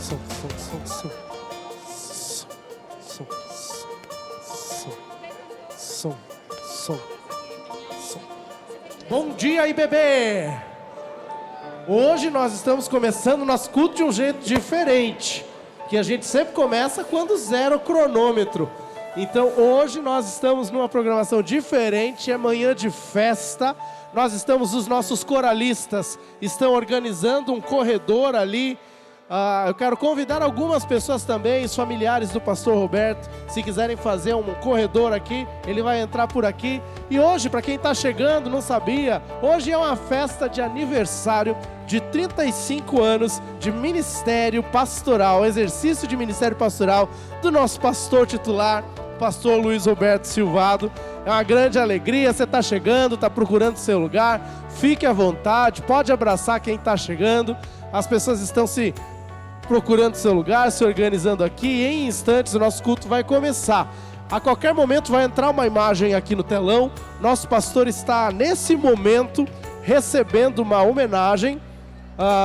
som, som, som, som, som, som, som. Bom dia, IBB! Hoje nós estamos começando o nosso culto de um jeito diferente, que a gente sempre começa quando zera o cronômetro. Então hoje nós estamos numa programação diferente, é manhã de festa. Os nossos coralistas estão organizando um corredor ali. Eu quero convidar algumas pessoas também, os familiares do pastor Roberto, se quiserem fazer um corredor aqui, ele vai entrar por aqui. E hoje, para quem está chegando, não sabia, hoje é uma festa de aniversário de 35 anos de ministério pastoral, exercício de ministério pastoral do nosso pastor titular, pastor Luiz Roberto Silvado. É uma grande alegria, você está chegando, está procurando seu lugar, fique à vontade, pode abraçar quem está chegando. As pessoas estão se procurando seu lugar, se organizando aqui, e em instantes o nosso culto vai começar. A qualquer momento vai entrar uma imagem aqui no telão. Nosso pastor está nesse momento recebendo uma homenagem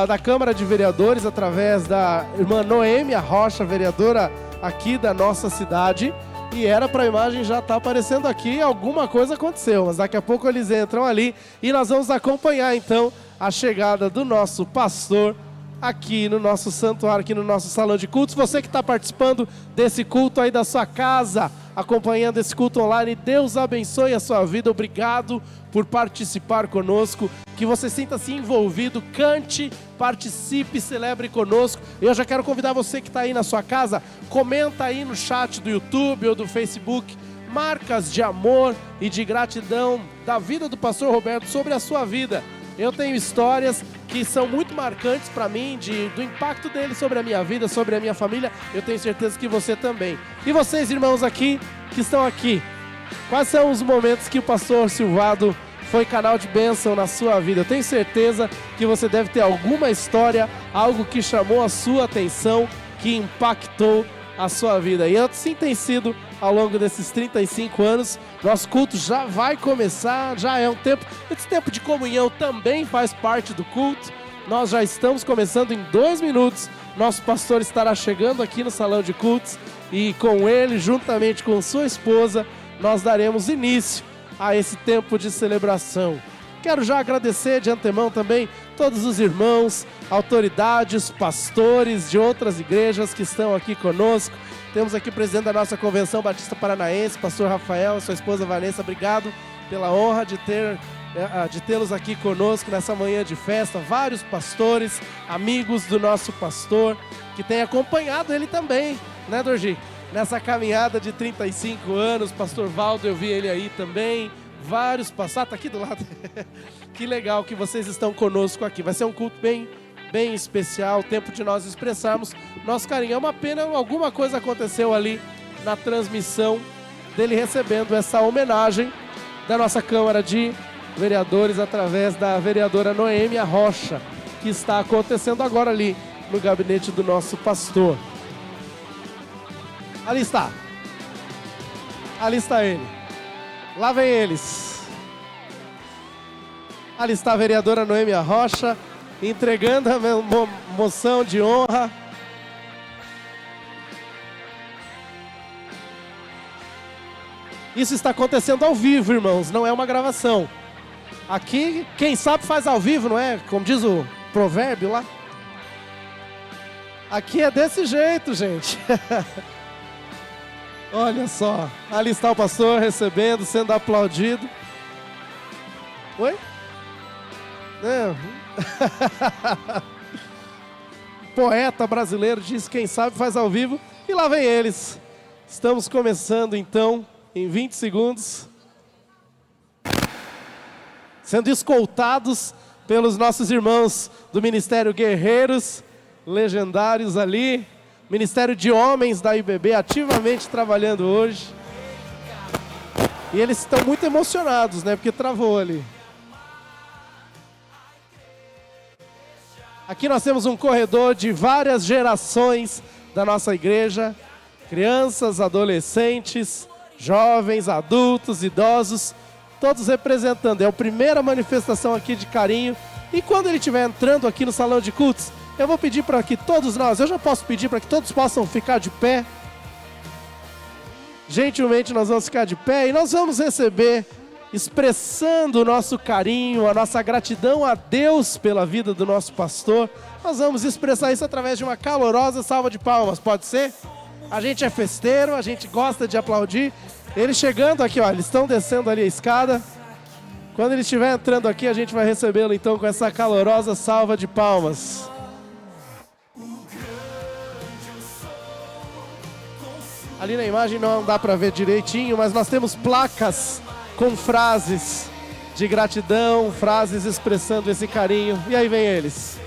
da Câmara de Vereadores através da irmã Noêmia Rocha, vereadora aqui da nossa cidade. E era para a imagem já estar aparecendo aqui, alguma coisa aconteceu, mas daqui a pouco eles entram ali e nós vamos acompanhar então a chegada do nosso pastor aqui no nosso santuário, aqui no nosso salão de cultos. Você que está participando desse culto aí da sua casa, acompanhando esse culto online, Deus abençoe a sua vida, obrigado por participar conosco, que você sinta-se envolvido, cante, participe, celebre conosco. Eu já quero convidar você que está aí na sua casa, comenta aí no chat do YouTube ou do Facebook, marcas de amor e de gratidão da vida do pastor Roberto sobre a sua vida. Eu tenho histórias que são muito marcantes para mim, do impacto dele sobre a minha vida, sobre a minha família. Eu tenho certeza que você também. E vocês, irmãos aqui, que estão aqui, quais são os momentos que o pastor Silvado foi canal de bênção na sua vida? Eu tenho certeza que você deve ter alguma história, algo que chamou a sua atenção, que impactou a sua vida. E assim tem sido ao longo desses 35 anos. Nosso culto já vai começar, já é um tempo. Esse tempo de comunhão também faz parte do culto. Nós já estamos começando em 2 minutos. Nosso pastor estará chegando aqui no salão de cultos e com ele, juntamente com sua esposa, nós daremos início a esse tempo de celebração. Quero já agradecer de antemão também todos os irmãos, autoridades, pastores de outras igrejas que estão aqui conosco. Temos aqui o presidente da nossa Convenção Batista Paranaense, pastor Rafael, e sua esposa Vanessa. Obrigado pela honra de tê-los aqui conosco nessa manhã de festa. Vários pastores, amigos do nosso pastor, que têm acompanhado ele também, né, Dorgi? Nessa caminhada de 35 anos, pastor Valdo, eu vi ele aí também. Vários pastores, tá aqui do lado. Que legal que vocês estão conosco aqui. Vai ser um culto bem especial, tempo de nós expressarmos nosso carinho. É uma pena, alguma coisa aconteceu ali na transmissão dele recebendo essa homenagem da nossa Câmara de Vereadores através da vereadora Noêmia Rocha, que está acontecendo agora ali no gabinete do nosso pastor. Ali está ele, lá vem eles. Ali está a vereadora Noêmia Rocha, entregando a moção de honra. Isso está acontecendo ao vivo, irmãos, não é uma gravação. Aqui, quem sabe faz ao vivo, não é? Como diz o provérbio lá. Aqui é desse jeito, gente. Olha só, ali está o pastor recebendo, sendo aplaudido. Oi? Poeta brasileiro diz: quem sabe faz ao vivo. E lá vem eles. Estamos começando então em 20 segundos, sendo escoltados pelos nossos irmãos do Ministério Guerreiros Legendários ali, Ministério de Homens da IBB, ativamente trabalhando hoje. E eles estão muito emocionados, né? Porque travou ali. Aqui nós temos um corredor de várias gerações da nossa igreja. Crianças, adolescentes, jovens, adultos, idosos, todos representando. É a primeira manifestação aqui de carinho. E quando ele estiver entrando aqui no salão de cultos, Eu vou pedir para que todos nós, eu já posso pedir para que todos possam ficar de pé. Gentilmente nós vamos ficar de pé e nós vamos receber, expressando o nosso carinho, a nossa gratidão a Deus pela vida do nosso pastor. Nós vamos expressar isso através de uma calorosa salva de palmas, pode ser? A gente é festeiro, a gente gosta de aplaudir. Eles chegando aqui, ó, eles estão descendo ali a escada. Quando ele estiver entrando aqui, a gente vai recebê-lo então com essa calorosa salva de palmas. Ali na imagem não dá para ver direitinho, mas nós temos placas com frases de gratidão, frases expressando esse carinho. E aí vem eles.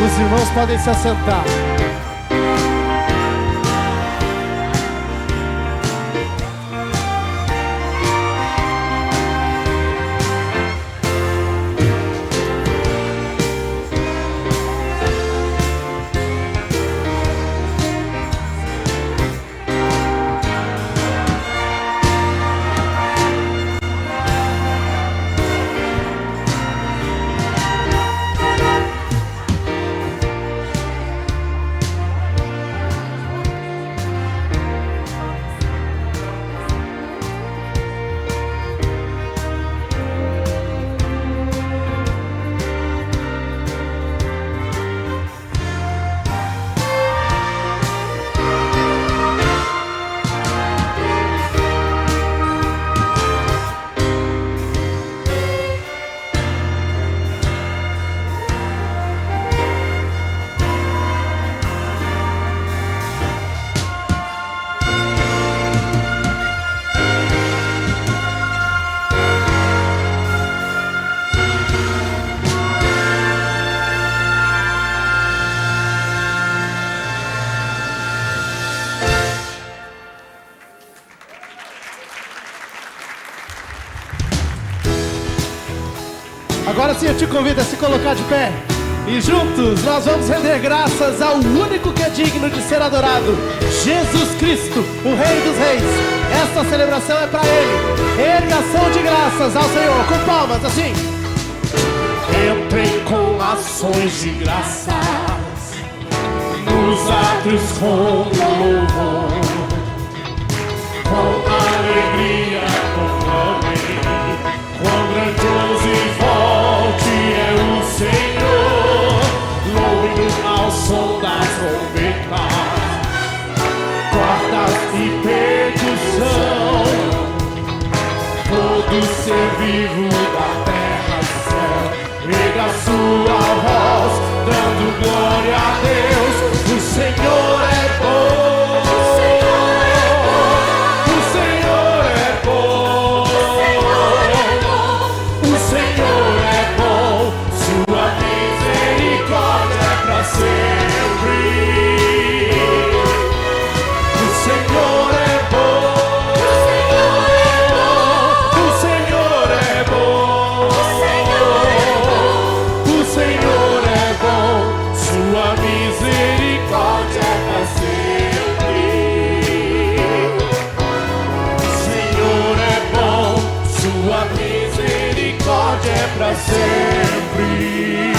Os irmãos podem se assentar. Agora sim eu te convido a se colocar de pé. E juntos nós vamos render graças ao único que é digno de ser adorado, Jesus Cristo, o Rei dos Reis. Esta celebração é para Ele. Ergação de graças ao Senhor. Com palmas, assim. Entrem com ações de graças nos atos com louvor, com alegria, com amém. Quão grandioso e forte é o Senhor. Louvem-no ao som das trombetas, cordas e percussão. Todo ser vivo da terra e céu erga a sua voz, dando glória a Deus. O Senhor é bom. pra sempre.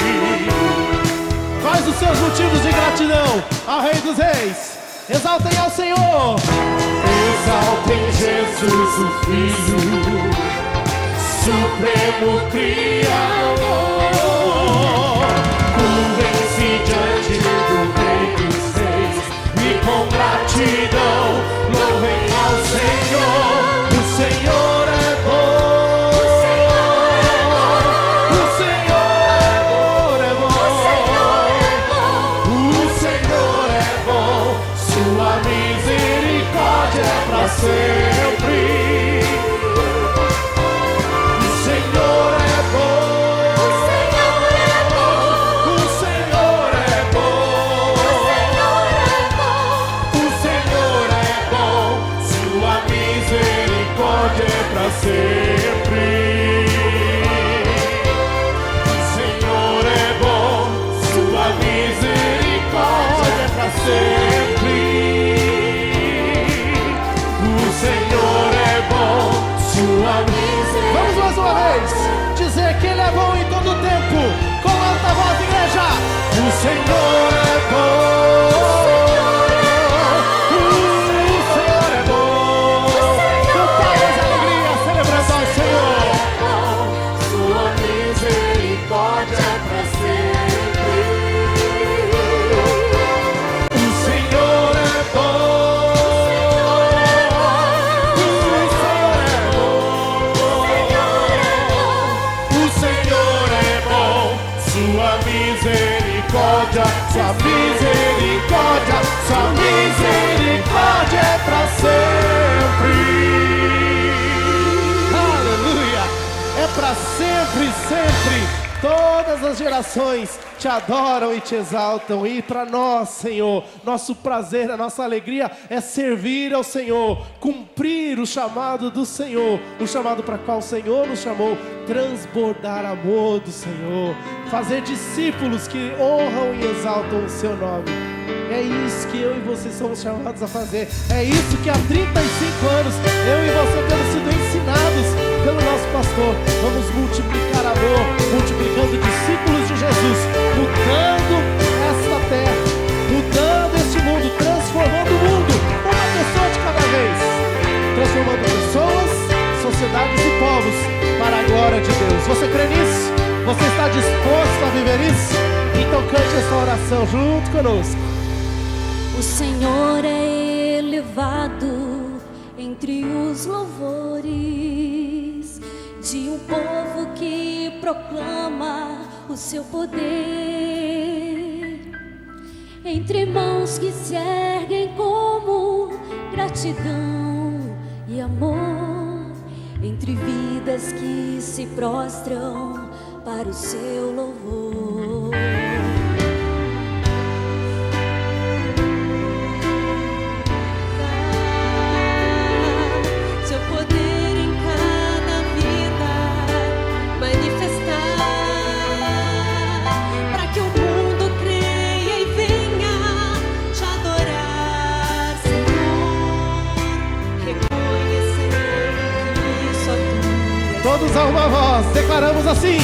Quais os seus motivos de gratidão ao Rei dos Reis? Exaltem ao Senhor. Exaltem Jesus, o Filho, Supremo Criador. Curvem-se diante do Rei dos Reis e com gratidão louvem ao Senhor. O Senhor é bom. O Senhor é bom. O Senhor é bom. Sua misericórdia é pra sempre. O Senhor é bom. O Senhor é bom. O Senhor é bom. O Senhor é bom. Sua misericórdia é pra sempre. O Senhor é bom. Sua misericórdia é pra sempre. O Senhor é bom. Sua misericórdia. Vamos mais uma vez dizer que Ele é bom em todo o tempo. Com alta voz, igreja. O Senhor é bom. O Senhor é bom. Com palmas e alegria, celebrando ao Senhor. Sua misericórdia é pra sempre. O Senhor é bom. O Senhor é bom. O Senhor é bom. Sua misericórdia, sua misericórdia, sua misericórdia é pra sempre. Aleluia! É para sempre, sempre. Todas as gerações te adoram e te exaltam. E para nós, Senhor, nosso prazer, a nossa alegria é servir ao Senhor, cumprir o chamado do Senhor, o chamado para qual o Senhor nos chamou, transbordar amor do Senhor, fazer discípulos que honram e exaltam o seu nome. É isso que eu e você somos chamados a fazer. É isso que há 35 anos eu e você temos sido ensinados pelo nosso pastor. Vamos multiplicar amor, multiplicando discípulos de Jesus, mudando esta terra, mudando este mundo, transformando o mundo, uma pessoa de cada vez, transformando pessoas, sociedades e povos para a glória de Deus. Você crê nisso? Você está disposto a viver isso? Então cante essa oração junto conosco. O Senhor é elevado entre os louvores de um povo que proclama o seu poder, entre mãos que se erguem como gratidão e amor, entre vidas que se prostram para o seu louvor. Todos a uma voz, declaramos assim: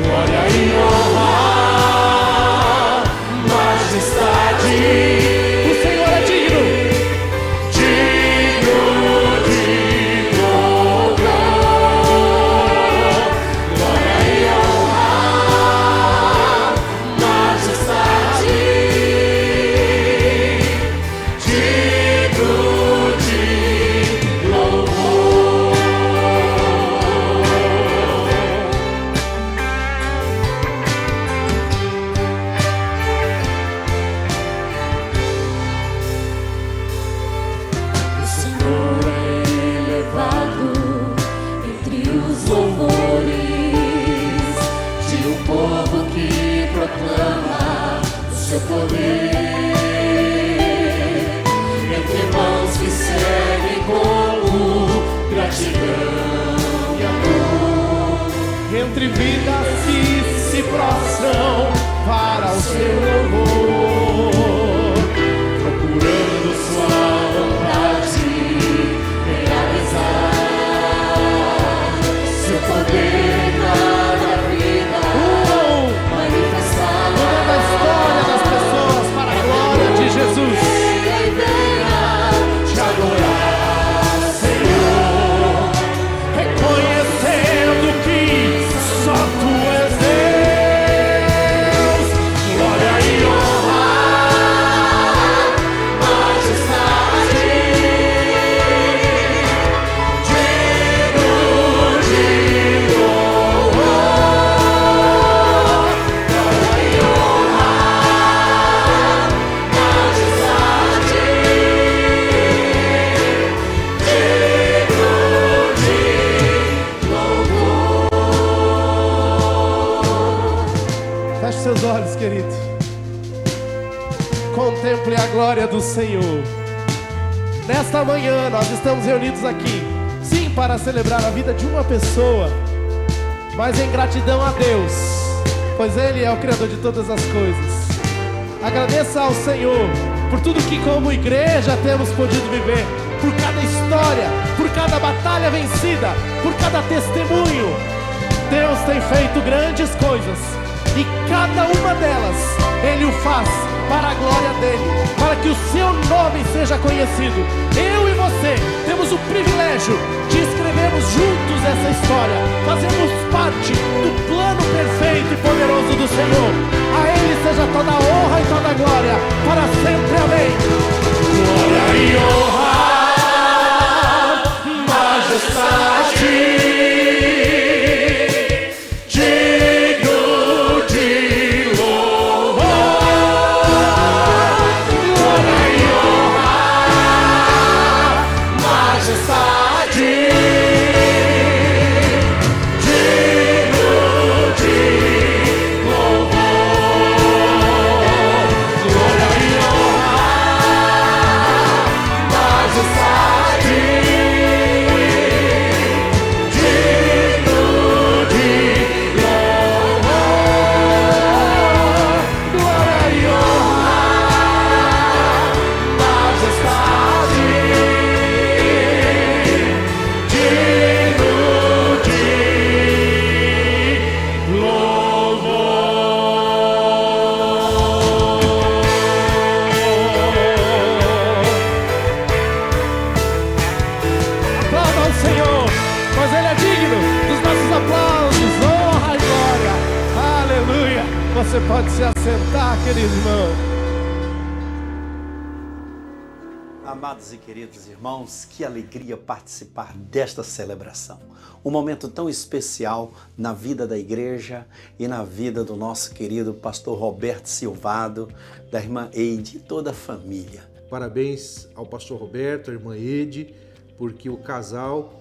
glória e honra, majestade. O Senhor é digno, digno de louvor. Glória e honra, majestade. Digno de louvor. Seu poder, entre mãos que seguem como gratidão e amor, entre vidas que se prostram para o seu louvor, procurando sua vontade realizar. Seu poder cada seus olhos, querido. Contemple a glória do Senhor. Nesta manhã nós estamos reunidos aqui, sim, para celebrar a vida de uma pessoa, mas em gratidão a Deus, pois Ele é o Criador de todas as coisas. Agradeça ao Senhor por tudo que como igreja temos podido viver, por cada história, por cada batalha vencida, por cada testemunho. Deus tem feito grandes coisas e cada uma delas Ele o faz para a glória dEle, para que o seu nome seja conhecido. Eu e você temos o privilégio de escrevermos juntos essa história, fazemos parte do plano perfeito e poderoso do Senhor. A Ele seja toda a honra e toda a glória, para sempre, amém. Glória e honra, majestade, você pode se assentar, querido irmão. Amados e queridos irmãos, que alegria participar desta celebração. Um momento tão especial na vida da igreja e na vida do nosso querido pastor Roberto Silvado, da irmã Eide e toda a família. Parabéns ao pastor Roberto, à irmã Eide, porque o casal,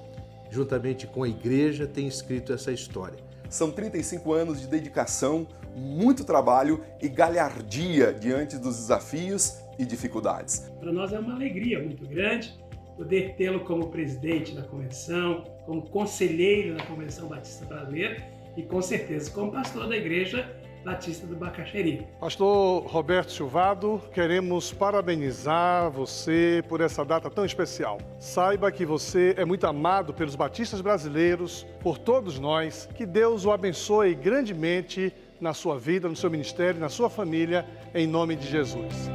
juntamente com a igreja, tem escrito essa história. São 35 anos de dedicação, muito trabalho e galhardia diante dos desafios e dificuldades. Para nós é uma alegria muito grande poder tê-lo como presidente da convenção, como conselheiro da Convenção Batista Brasileira e, com certeza, como pastor da Igreja Batista do Bacaxeri. Pastor Roberto Silvado, queremos parabenizar você por essa data tão especial. Saiba que você é muito amado pelos batistas brasileiros, por todos nós. Que Deus o abençoe grandemente na sua vida, no seu ministério, na sua família, em nome de Jesus.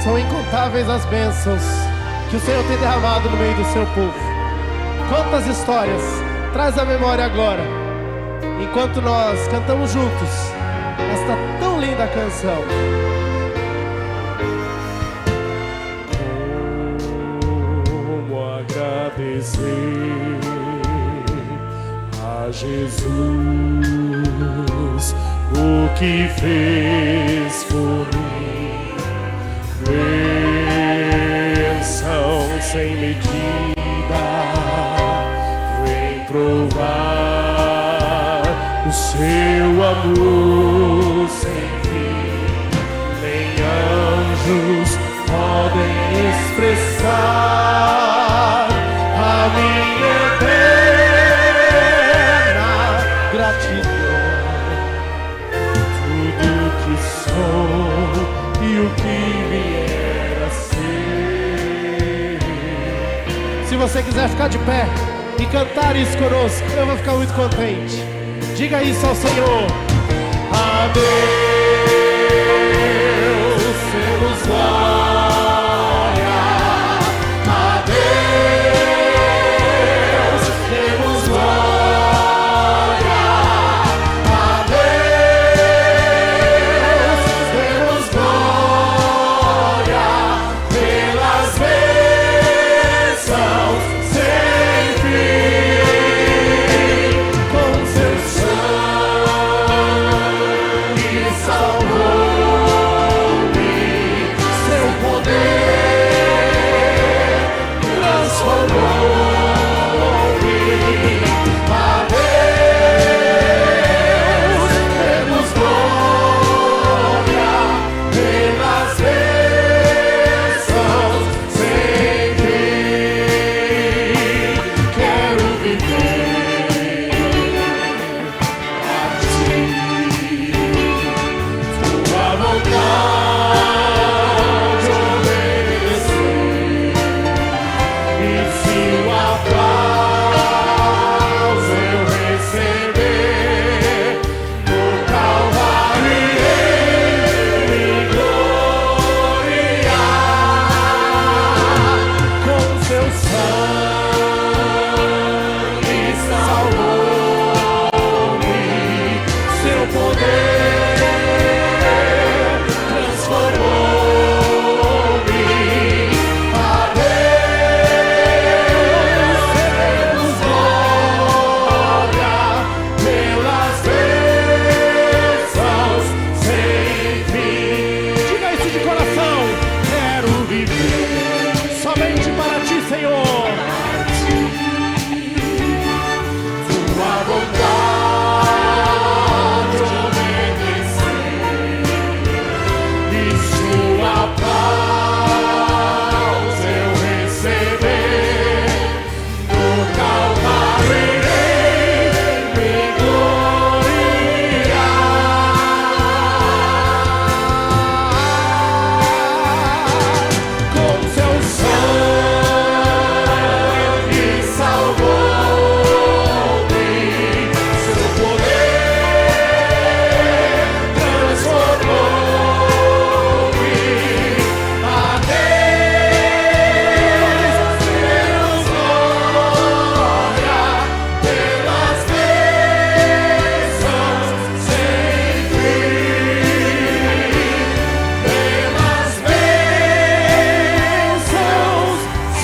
São incontáveis as bênçãos que o Senhor tem derramado no meio do seu povo. Quantas histórias traz à memória agora, enquanto nós cantamos juntos esta tão linda canção. Como agradecer a Jesus o que fez por mim. Bênção sem medida, vem provar o seu amor sem fim. Nem anjos podem expressar a minha eterna gratidão. Tudo que sou e o que vier a ser. Se você quiser ficar de pé e cantar isso conosco, eu vou ficar muito contente. Diga isso ao Senhor. A Deus sermos glória, a Deus temos glória, a Deus temos glória. vontade obedecer, e se o aplauso eu receber, no Calvário irei me gloriar, com seu sangue salvou-me, seu poder transformou-me. A Deus seremos glória pelas bênçãos sem fim. Diga isso de coração. Quero viver Somente para ti, Senhor. tua vontade obedecer, e sua paz eu receber, no Calvário irei me gloriar, com seu sangue salvou-me, seu poder transformou-me. A Deus seremos glória pelas bênçãos sem fim, pelas bênçãos sem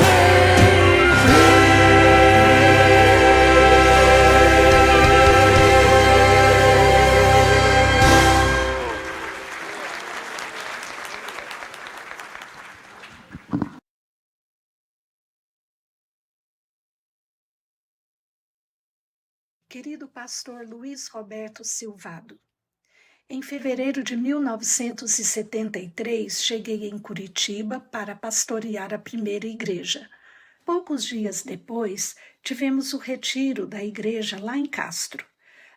Querido pastor Luiz Roberto Silvado, em fevereiro de 1973, cheguei em Curitiba para pastorear a primeira igreja. Poucos dias depois, tivemos o retiro da igreja lá em Castro.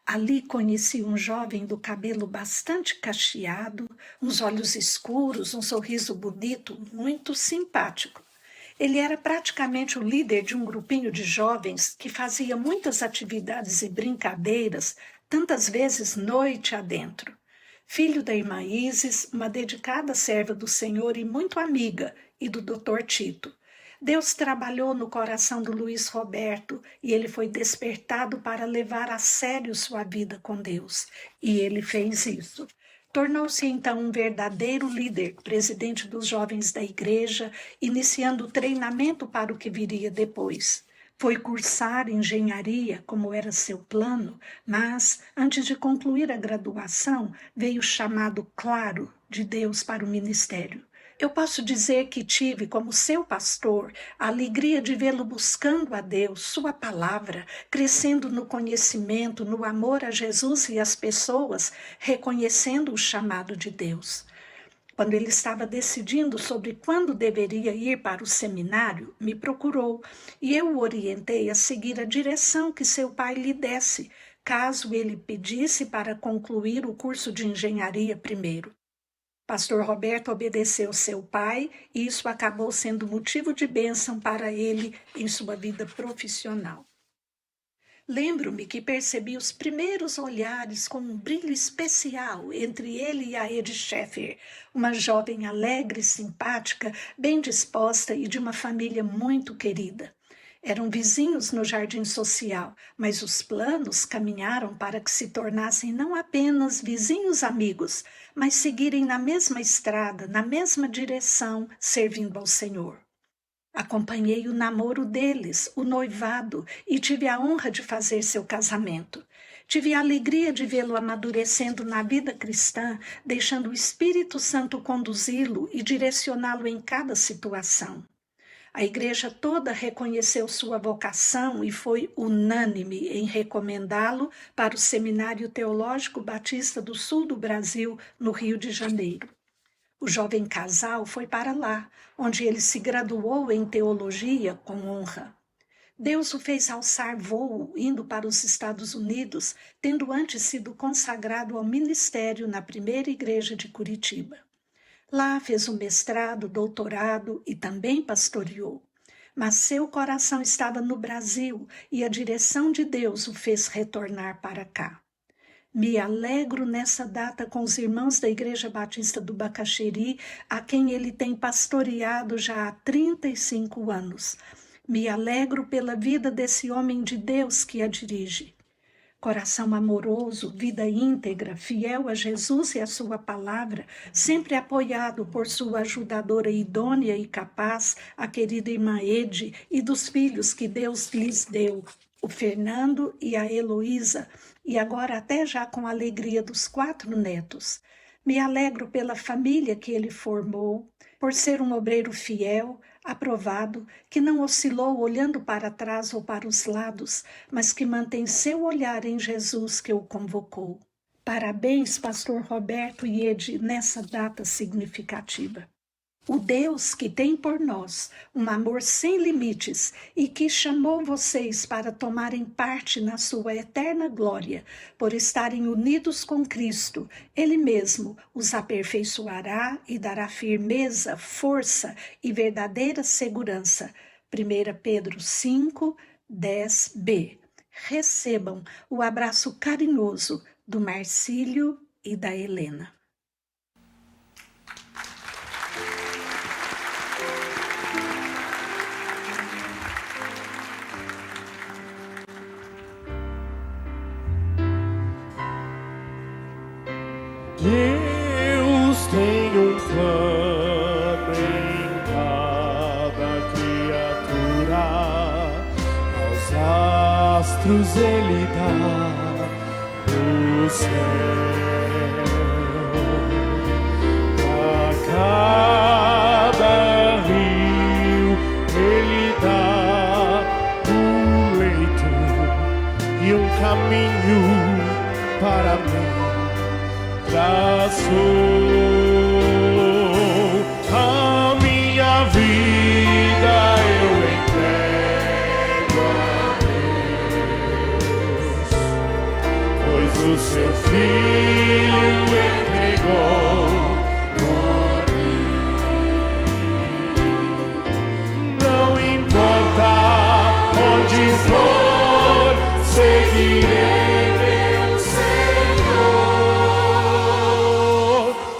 Ali conheci um jovem do cabelo bastante cacheado, uns olhos escuros, um sorriso bonito, muito simpático. Ele era praticamente o líder de um grupinho de jovens que fazia muitas atividades e brincadeiras, tantas vezes noite adentro. Filho da irmã Isis, uma dedicada serva do Senhor e muito amiga, e do Dr. Tito. Deus trabalhou no coração do Luiz Roberto e ele foi despertado para levar a sério sua vida com Deus. E ele fez isso. Tornou-se então um verdadeiro líder, presidente dos jovens da igreja, iniciando o treinamento para o que viria depois. Foi cursar engenharia, como era seu plano, mas, antes de concluir a graduação, veio o chamado claro de Deus para o ministério. Eu posso dizer que tive, como seu pastor, a alegria de vê-lo buscando a Deus, sua palavra, crescendo no conhecimento, no amor a Jesus e às pessoas, reconhecendo o chamado de Deus. Quando ele estava decidindo sobre quando deveria ir para o seminário, me procurou e eu o orientei a seguir a direção que seu pai lhe desse, caso ele pedisse para concluir o curso de engenharia primeiro. Pastor Roberto obedeceu seu pai e isso acabou sendo motivo de bênção para ele em sua vida profissional. Lembro-me que percebi os primeiros olhares com um brilho especial entre ele e a Edith Sheffer, uma jovem alegre, simpática, bem disposta e de uma família muito querida. Eram vizinhos no jardim social, mas os planos caminharam para que se tornassem não apenas vizinhos amigos, mas seguirem na mesma estrada, na mesma direção, servindo ao Senhor. Acompanhei o namoro deles, o noivado, e tive a honra de fazer seu casamento. Tive a alegria de vê-lo amadurecendo na vida cristã, deixando o Espírito Santo conduzi-lo e direcioná-lo em cada situação. A igreja toda reconheceu sua vocação e foi unânime em recomendá-lo para o Seminário Teológico Batista do Sul do Brasil, no Rio de Janeiro. O jovem casal foi para lá, onde ele se graduou em teologia com honra. Deus o fez alçar voo, indo para os Estados Unidos, tendo antes sido consagrado ao ministério na primeira igreja de Curitiba. Lá fez um mestrado, doutorado e também pastoreou. Mas seu coração estava no Brasil e a direção de Deus o fez retornar para cá. Me alegro nessa data com os irmãos da Igreja Batista do Bacaxeri, a quem ele tem pastoreado já há 35 anos. Me alegro pela vida desse homem de Deus que a dirige. Coração amoroso, vida íntegra, fiel a Jesus e a sua palavra, sempre apoiado por sua ajudadora idônea e capaz, a querida irmã Ede, e dos filhos que Deus lhes deu, o Fernando e a Heloísa, e agora até já com a alegria dos 4 netos. Me alegro pela família que ele formou, por ser um obreiro fiel, aprovado, que não oscilou olhando para trás ou para os lados, mas que mantém seu olhar em Jesus que o convocou. Parabéns, pastor Roberto e Ede, nessa data significativa. O Deus que tem por nós um amor sem limites e que chamou vocês para tomarem parte na sua eterna glória, por estarem unidos com Cristo, Ele mesmo os aperfeiçoará e dará firmeza, força e verdadeira segurança. 1 Pedro 5, 10b. Recebam o abraço carinhoso do Marcílio e da Helena. Deus tem um plano em cada criatura, aos astros Ele dá o céu, a cada rio Ele dá um leito e um caminho para mim. A minha vida eu entrego a Deus, pois o seu Filho entregou por mim. Não importa onde for, seguirei.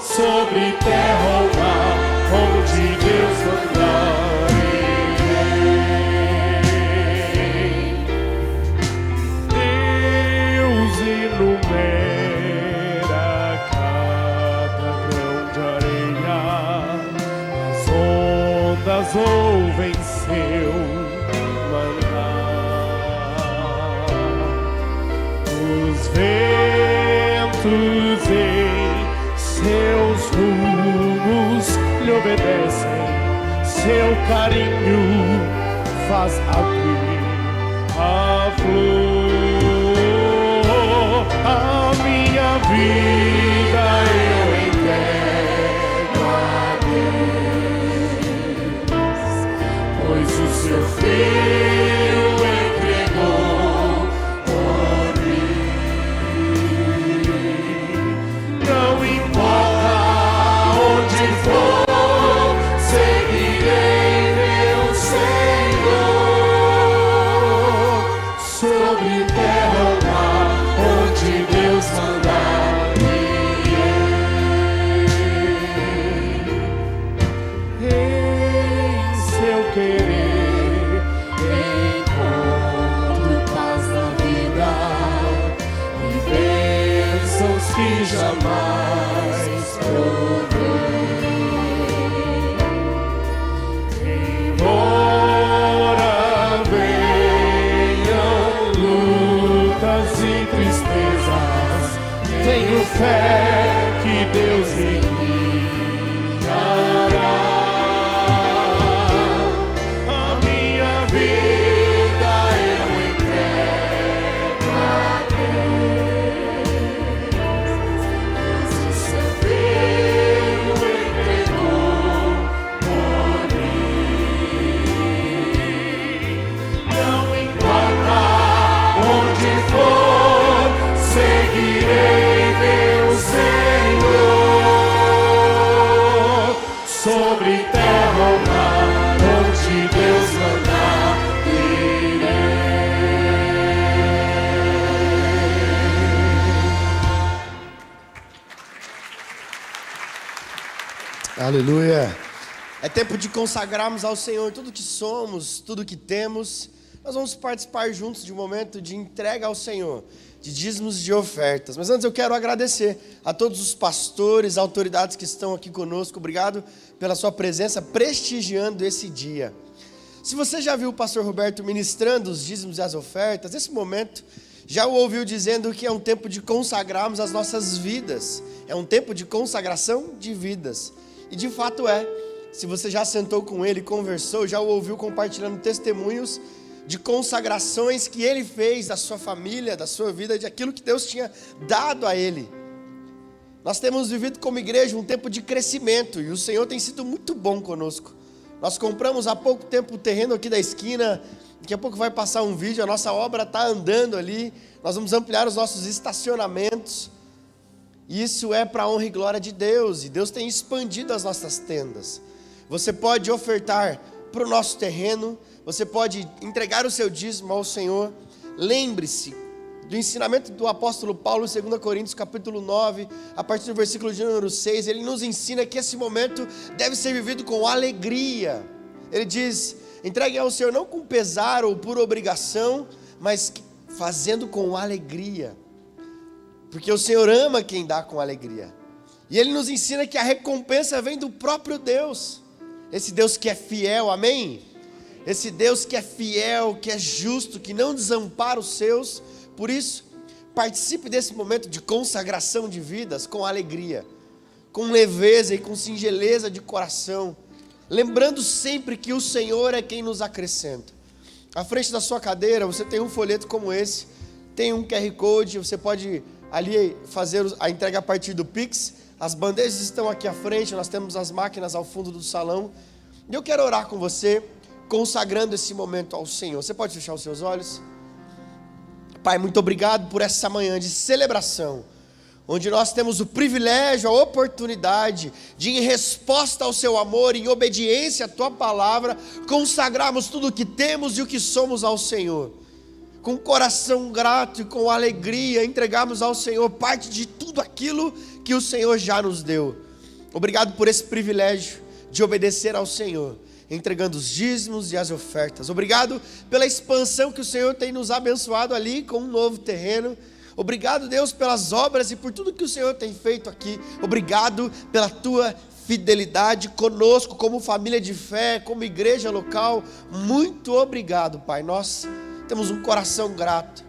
Sobre terra ou mar, onde Deus mandar irei. Deus enumera cada grão de areia, as ondas ouvem seu mandar, os ventos seus rumos lhe obedecem, seu carinho faz abrir a flor. A minha vida eu entrego a Deus, pois o seu Filho entregou por mim. Não importa onde for, seguirei meu Senhor. Sobre terra ou mar, onde Deus mandar irei. Em seu querer, em sobre terra ou mar, onde Deus mandar, irei. Aleluia. É tempo de consagrarmos ao Senhor tudo que somos, tudo que temos. Nós vamos participar juntos de um momento de entrega ao Senhor, de dízimos e de ofertas. Mas antes eu quero agradecer a todos os pastores, autoridades que estão aqui conosco. Obrigado pela sua presença, prestigiando esse dia. Se você já viu o pastor Roberto ministrando os dízimos e as ofertas, esse momento já o ouviu dizendo que é um tempo de consagrarmos as nossas vidas. É um tempo de consagração de vidas. E de fato é. Se você já sentou com ele, conversou, já o ouviu compartilhando testemunhos de consagrações que ele fez da sua família, da sua vida, de aquilo que Deus tinha dado a ele. Nós temos vivido como igreja um tempo de crescimento e o Senhor tem sido muito bom conosco. Nós compramos há pouco tempo o terreno aqui da esquina, daqui a pouco vai passar um vídeo, a nossa obra está andando ali, nós vamos ampliar os nossos estacionamentos. Isso é para a honra e glória de Deus, e Deus tem expandido as nossas tendas. Você pode ofertar para o nosso terreno, você pode entregar o seu dízimo ao Senhor. Lembre-se do ensinamento do apóstolo Paulo em 2 Coríntios capítulo 9, a partir do versículo de número 6, ele nos ensina que esse momento deve ser vivido com alegria. Ele diz, entregue ao Senhor não com pesar ou por obrigação, mas fazendo com alegria. Porque o Senhor ama quem dá com alegria. E Ele nos ensina que a recompensa vem do próprio Deus. Esse Deus que é fiel, amém? Esse Deus que é fiel, que é justo, que não desampara os seus. Por isso, participe desse momento de consagração de vidas com alegria, com leveza e com singeleza de coração. Lembrando sempre que o Senhor é quem nos acrescenta. À frente da sua cadeira, você tem um folheto como esse. Tem um QR Code, você pode ali fazer a entrega a partir do Pix. As bandejas estão aqui à frente, nós temos as máquinas ao fundo do salão. E eu quero orar com você, consagrando esse momento ao Senhor. Você pode fechar os seus olhos? Pai, muito obrigado por essa manhã de celebração, onde nós temos o privilégio, a oportunidade de, em resposta ao seu amor, em obediência à tua palavra, consagrarmos tudo o que temos e o que somos ao Senhor. Com coração grato e com alegria, entregarmos ao Senhor parte de tudo aquilo que o Senhor já nos deu. Obrigado por esse privilégio de obedecer ao Senhor, entregando os dízimos e as ofertas. Obrigado pela expansão que o Senhor tem nos abençoado ali com um novo terreno. Obrigado, Deus, pelas obras e por tudo que o Senhor tem feito aqui. Obrigado pela tua fidelidade conosco como família de fé, como igreja local. Muito obrigado, Pai. Nós temos um coração grato.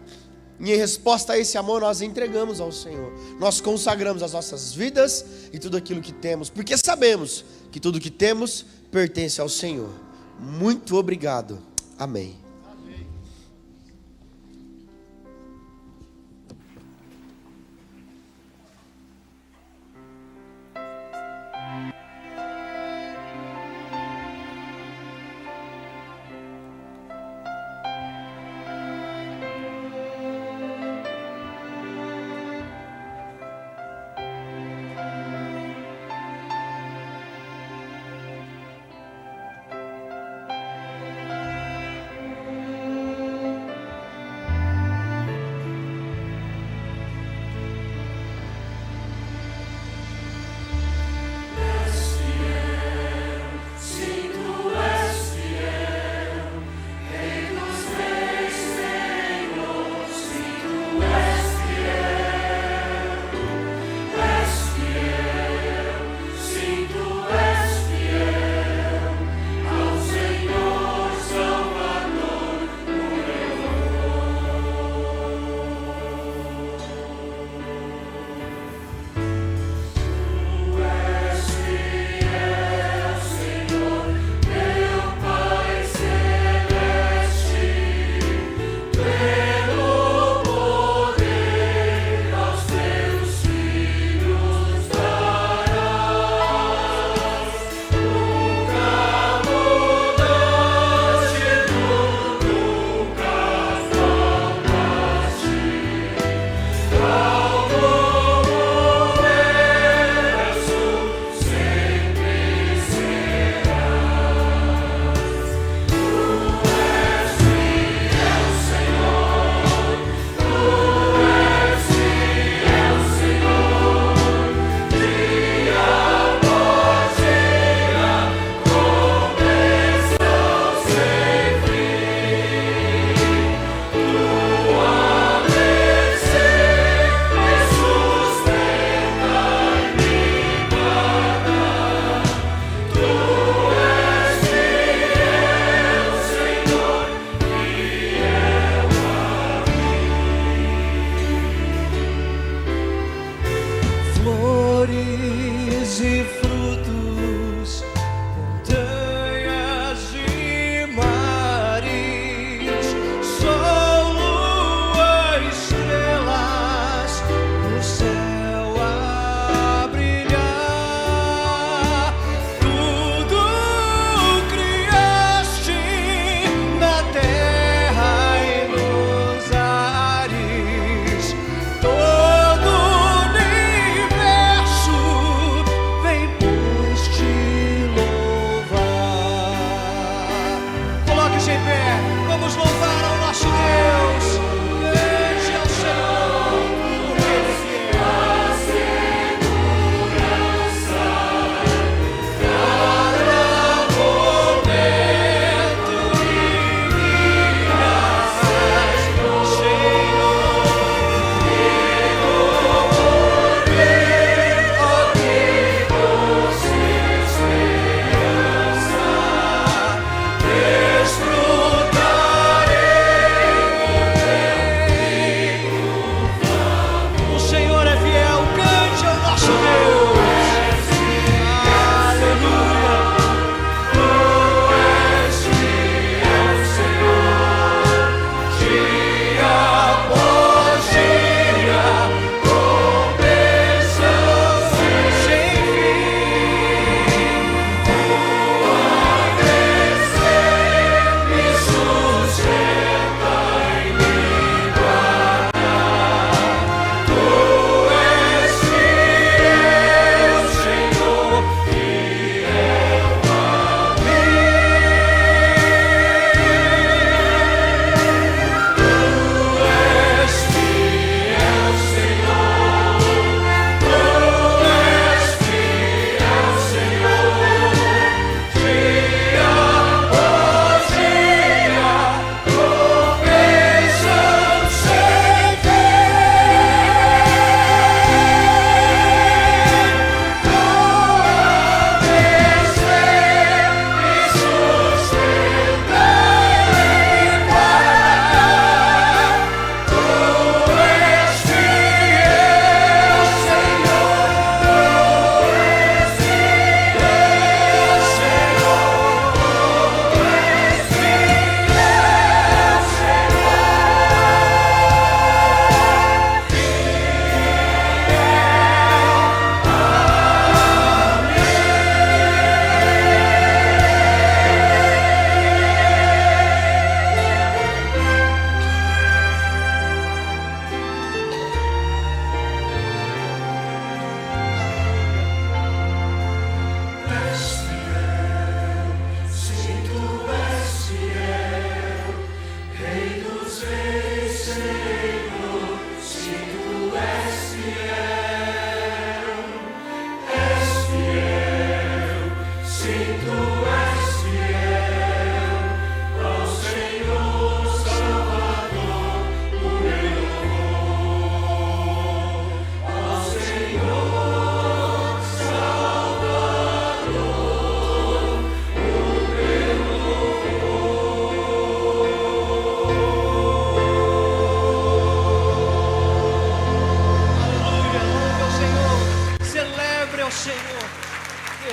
E em resposta a esse amor, nós entregamos ao Senhor. Nós consagramos as nossas vidas e tudo aquilo que temos, porque sabemos que tudo que temos pertence ao Senhor. Muito obrigado. Amém.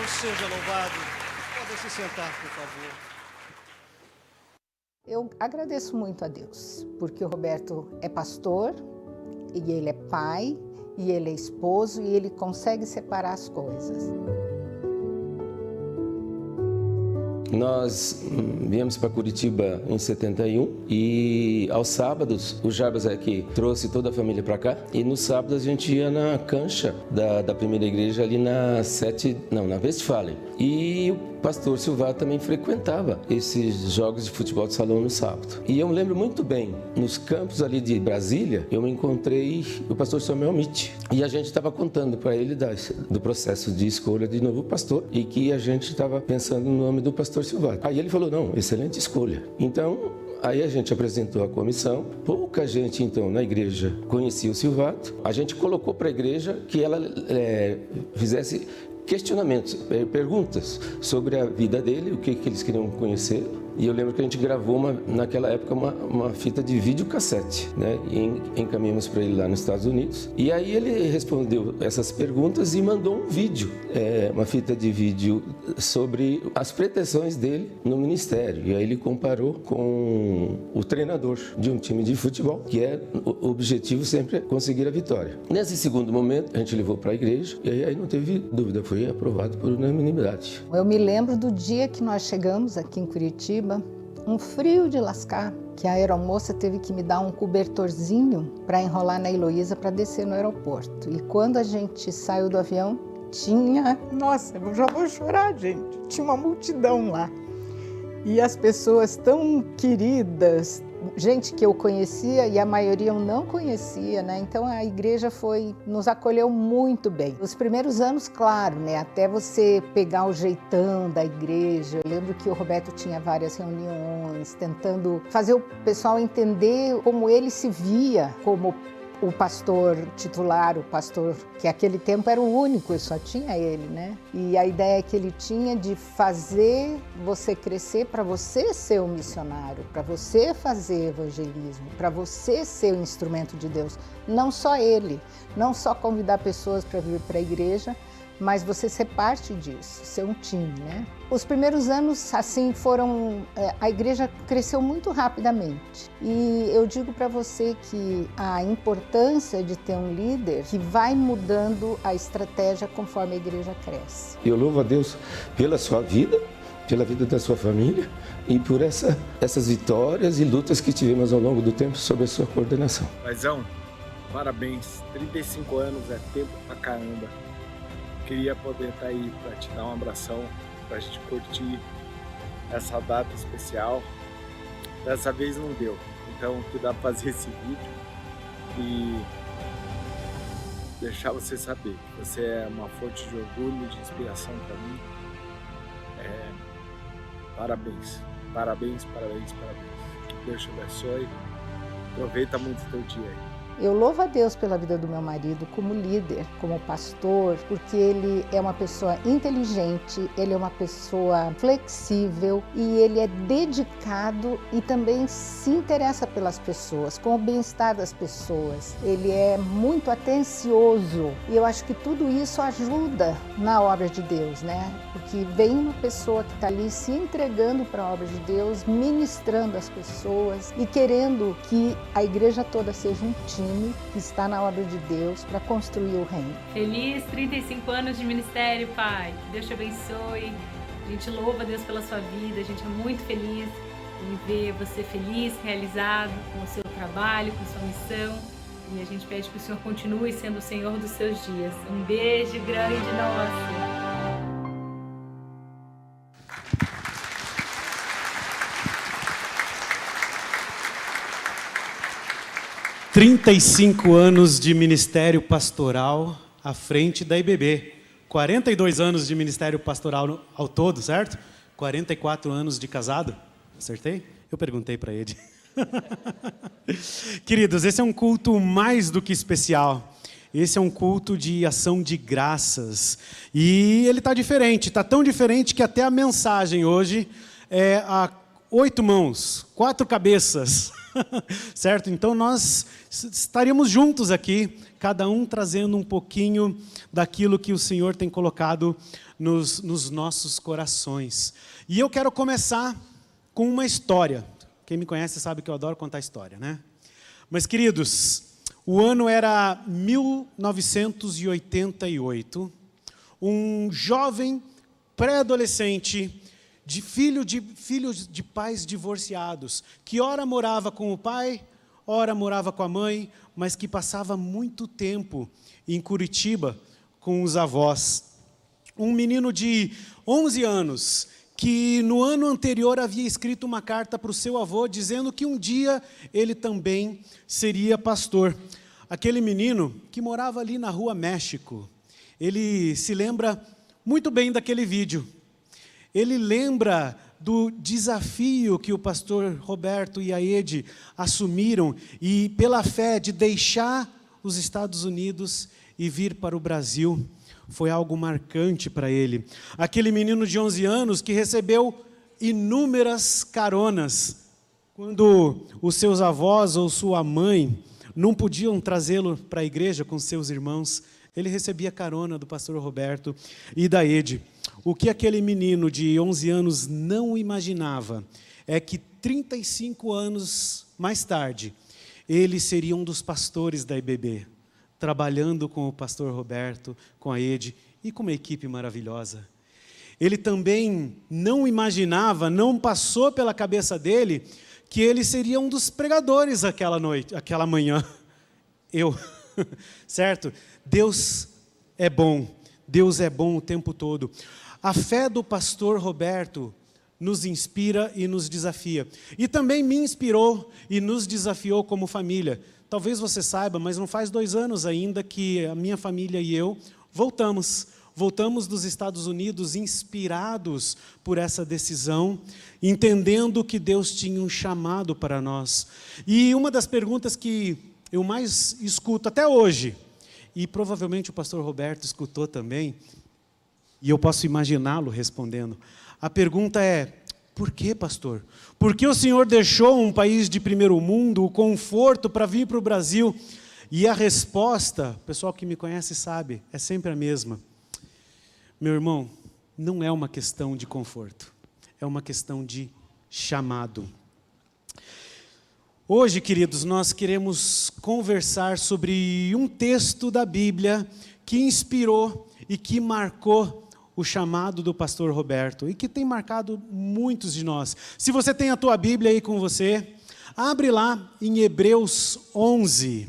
Deus seja louvado. Pode se sentar, por favor. Eu agradeço muito a Deus, porque o Roberto é pastor, e ele é pai, e ele é esposo, e ele consegue separar as coisas. Nós viemos para Curitiba em 71 e aos sábados o Jarbas aqui trouxe toda a família para cá e nos sábados a gente ia na cancha da primeira igreja ali na Westfalen. E o pastor Silvado também frequentava esses jogos de futebol de salão no sábado. E eu me lembro muito bem, nos campos ali de Brasília, eu me encontrei o pastor Samuel Mitch. E a gente estava contando para ele do processo de escolha de novo pastor e que a gente estava pensando no nome do pastor Silvado. Aí ele falou, não, excelente escolha. Então, aí a gente apresentou a comissão, pouca gente então na igreja conhecia o Silvado. A gente colocou para a igreja que ela fizesse questionamentos, perguntas sobre a vida dele, o que eles queriam conhecer. E eu lembro que a gente gravou naquela época uma fita de videocassete, né? E encaminhamos para ele lá nos Estados Unidos. E aí ele respondeu essas perguntas e mandou um vídeo, uma fita de vídeo sobre as pretensões dele no ministério. E aí ele comparou com o treinador de um time de futebol, que o objetivo sempre é conseguir a vitória. Nesse segundo momento, a gente levou para a igreja e aí não teve dúvida, foi aprovado por unanimidade. Eu me lembro do dia que nós chegamos aqui em Curitiba, um frio de lascar, que a aeromoça teve que me dar um cobertorzinho para enrolar na Heloísa para descer no aeroporto. E quando a gente saiu do avião, nossa, eu já vou chorar, gente. Tinha uma multidão lá. E as pessoas tão queridas, gente que eu conhecia e a maioria eu não conhecia, né? Então a igreja nos acolheu muito bem. Os primeiros anos, claro, né? Até você pegar o jeitão da igreja. Eu lembro que o Roberto tinha várias reuniões, tentando fazer o pessoal entender como ele se via como o pastor titular, o pastor que naquele tempo era o único, e só tinha ele, né? E a ideia que ele tinha de fazer você crescer para você ser um missionário, para você fazer evangelismo, para você ser o instrumento de Deus. Não só ele, não só convidar pessoas para vir para a igreja, mas você ser parte disso, ser um time, né? Os primeiros anos, assim, a igreja cresceu muito rapidamente. E eu digo para você que a importância de ter um líder que vai mudando a estratégia conforme a igreja cresce. Eu louvo a Deus pela sua vida, pela vida da sua família e por essas vitórias e lutas que tivemos ao longo do tempo sob a sua coordenação. Paizão, parabéns. 35 anos é tempo pra caramba. Queria poder estar aí para te dar um abração, para a gente curtir essa data especial. Dessa vez não deu, então que dá para fazer esse vídeo e deixar você saber que você é uma fonte de orgulho, de inspiração para mim. Parabéns, parabéns, parabéns, parabéns. Que Deus te abençoe. Aproveita muito o teu dia aí. Eu louvo a Deus pela vida do meu marido como líder, como pastor, porque ele é uma pessoa inteligente, ele é uma pessoa flexível e ele é dedicado e também se interessa pelas pessoas, com o bem-estar das pessoas. Ele é muito atencioso e eu acho que tudo isso ajuda na obra de Deus, né? Porque vem uma pessoa que está ali se entregando para a obra de Deus, ministrando as pessoas e querendo que a igreja toda seja um time que está na obra de Deus para construir o reino. Feliz 35 anos de ministério, pai. Que Deus te abençoe. A gente louva a Deus pela sua vida. A gente é muito feliz em ver você feliz, realizado com o seu trabalho, com a sua missão. E a gente pede que o Senhor continue sendo o Senhor dos seus dias. Um beijo grande, nosso. 35 anos de ministério pastoral à frente da IBB. 42 anos de ministério pastoral ao todo, certo? 44 anos de casado. Acertei? Eu perguntei para ele. Queridos, esse é um culto mais do que especial. Esse é um culto de ação de graças. E ele está diferente. Está tão diferente que até a mensagem hoje é a 8 mãos, 4 cabeças. Certo? Então nós estaríamos juntos aqui cada um trazendo um pouquinho daquilo que o Senhor tem colocado nos nossos corações. E eu quero começar com uma história. Quem me conhece sabe que eu adoro contar história, né? Mas, queridos, o ano era 1988. Um jovem pré-adolescente, filho de pais divorciados, que ora morava com o pai, ora morava com a mãe, mas que passava muito tempo em Curitiba com os avós. Um menino de 11 anos, que no ano anterior havia escrito uma carta para o seu avô, dizendo que um dia ele também seria pastor. Aquele menino que morava ali na Rua México, ele se lembra muito bem daquele vídeo. Ele lembra do desafio que o pastor Roberto e a Ede assumiram, e pela fé de deixar os Estados Unidos e vir para o Brasil. Foi algo marcante para ele. Aquele menino de 11 anos que recebeu inúmeras caronas, quando os seus avós ou sua mãe não podiam trazê-lo para a igreja com seus irmãos, ele recebia carona do pastor Roberto e da Ede. O que aquele menino de 11 anos não imaginava é que 35 anos mais tarde, ele seria um dos pastores da IBB, trabalhando com o pastor Roberto, com a Ede e com uma equipe maravilhosa. Ele também não imaginava, não passou pela cabeça dele, que ele seria um dos pregadores aquela manhã. Certo? Deus é bom o tempo todo. A fé do pastor Roberto nos inspira e nos desafia. E também me inspirou e nos desafiou como família. Talvez você saiba, mas não faz 2 anos ainda que a minha família e eu voltamos dos Estados Unidos inspirados por essa decisão, entendendo que Deus tinha um chamado para nós. E uma das perguntas que eu mais escuto até hoje, e provavelmente o pastor Roberto escutou também, e eu posso imaginá-lo respondendo, a pergunta é: por que, pastor? Por que o senhor deixou um país de primeiro mundo, o conforto, para vir para o Brasil? E a resposta, o pessoal que me conhece sabe, é sempre a mesma. Meu irmão, não é uma questão de conforto, é uma questão de chamado. Hoje, queridos, nós queremos conversar sobre um texto da Bíblia que inspirou e que marcou o chamado do pastor Roberto e que tem marcado muitos de nós. Se você tem a tua Bíblia aí com você, abre lá em Hebreus 11.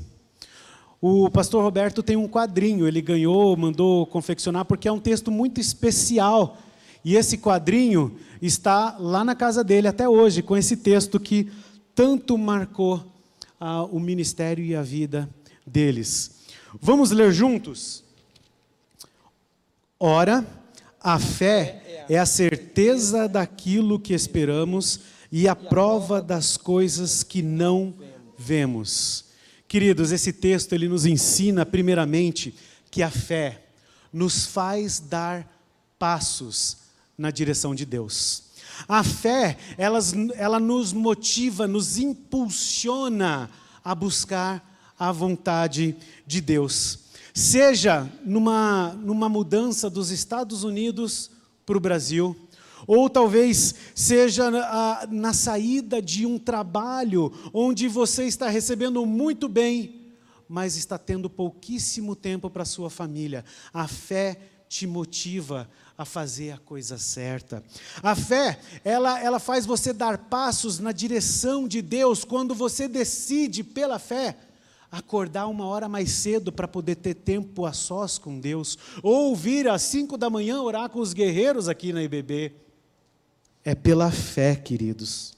O pastor Roberto tem um quadrinho, ele ganhou, mandou confeccionar, porque é um texto muito especial. E esse quadrinho está lá na casa dele até hoje, com esse texto que tanto marcou o ministério e a vida deles. Vamos ler juntos? Ora, a fé é a certeza daquilo que esperamos e a prova das coisas que não vemos. Queridos, esse texto ele nos ensina, primeiramente, que a fé nos faz dar passos na direção de Deus. A fé, ela nos motiva, nos impulsiona a buscar a vontade de Deus. Seja numa mudança dos Estados Unidos para o Brasil, ou talvez seja na saída de um trabalho onde você está recebendo muito bem, mas está tendo pouquíssimo tempo para a sua família. A fé te motiva a fazer a coisa certa. A fé, ela faz você dar passos na direção de Deus quando você decide, pela fé, acordar 1 hora mais cedo para poder ter tempo a sós com Deus, ou vir às 5 da manhã orar com os guerreiros aqui na IBB. É pela fé, queridos.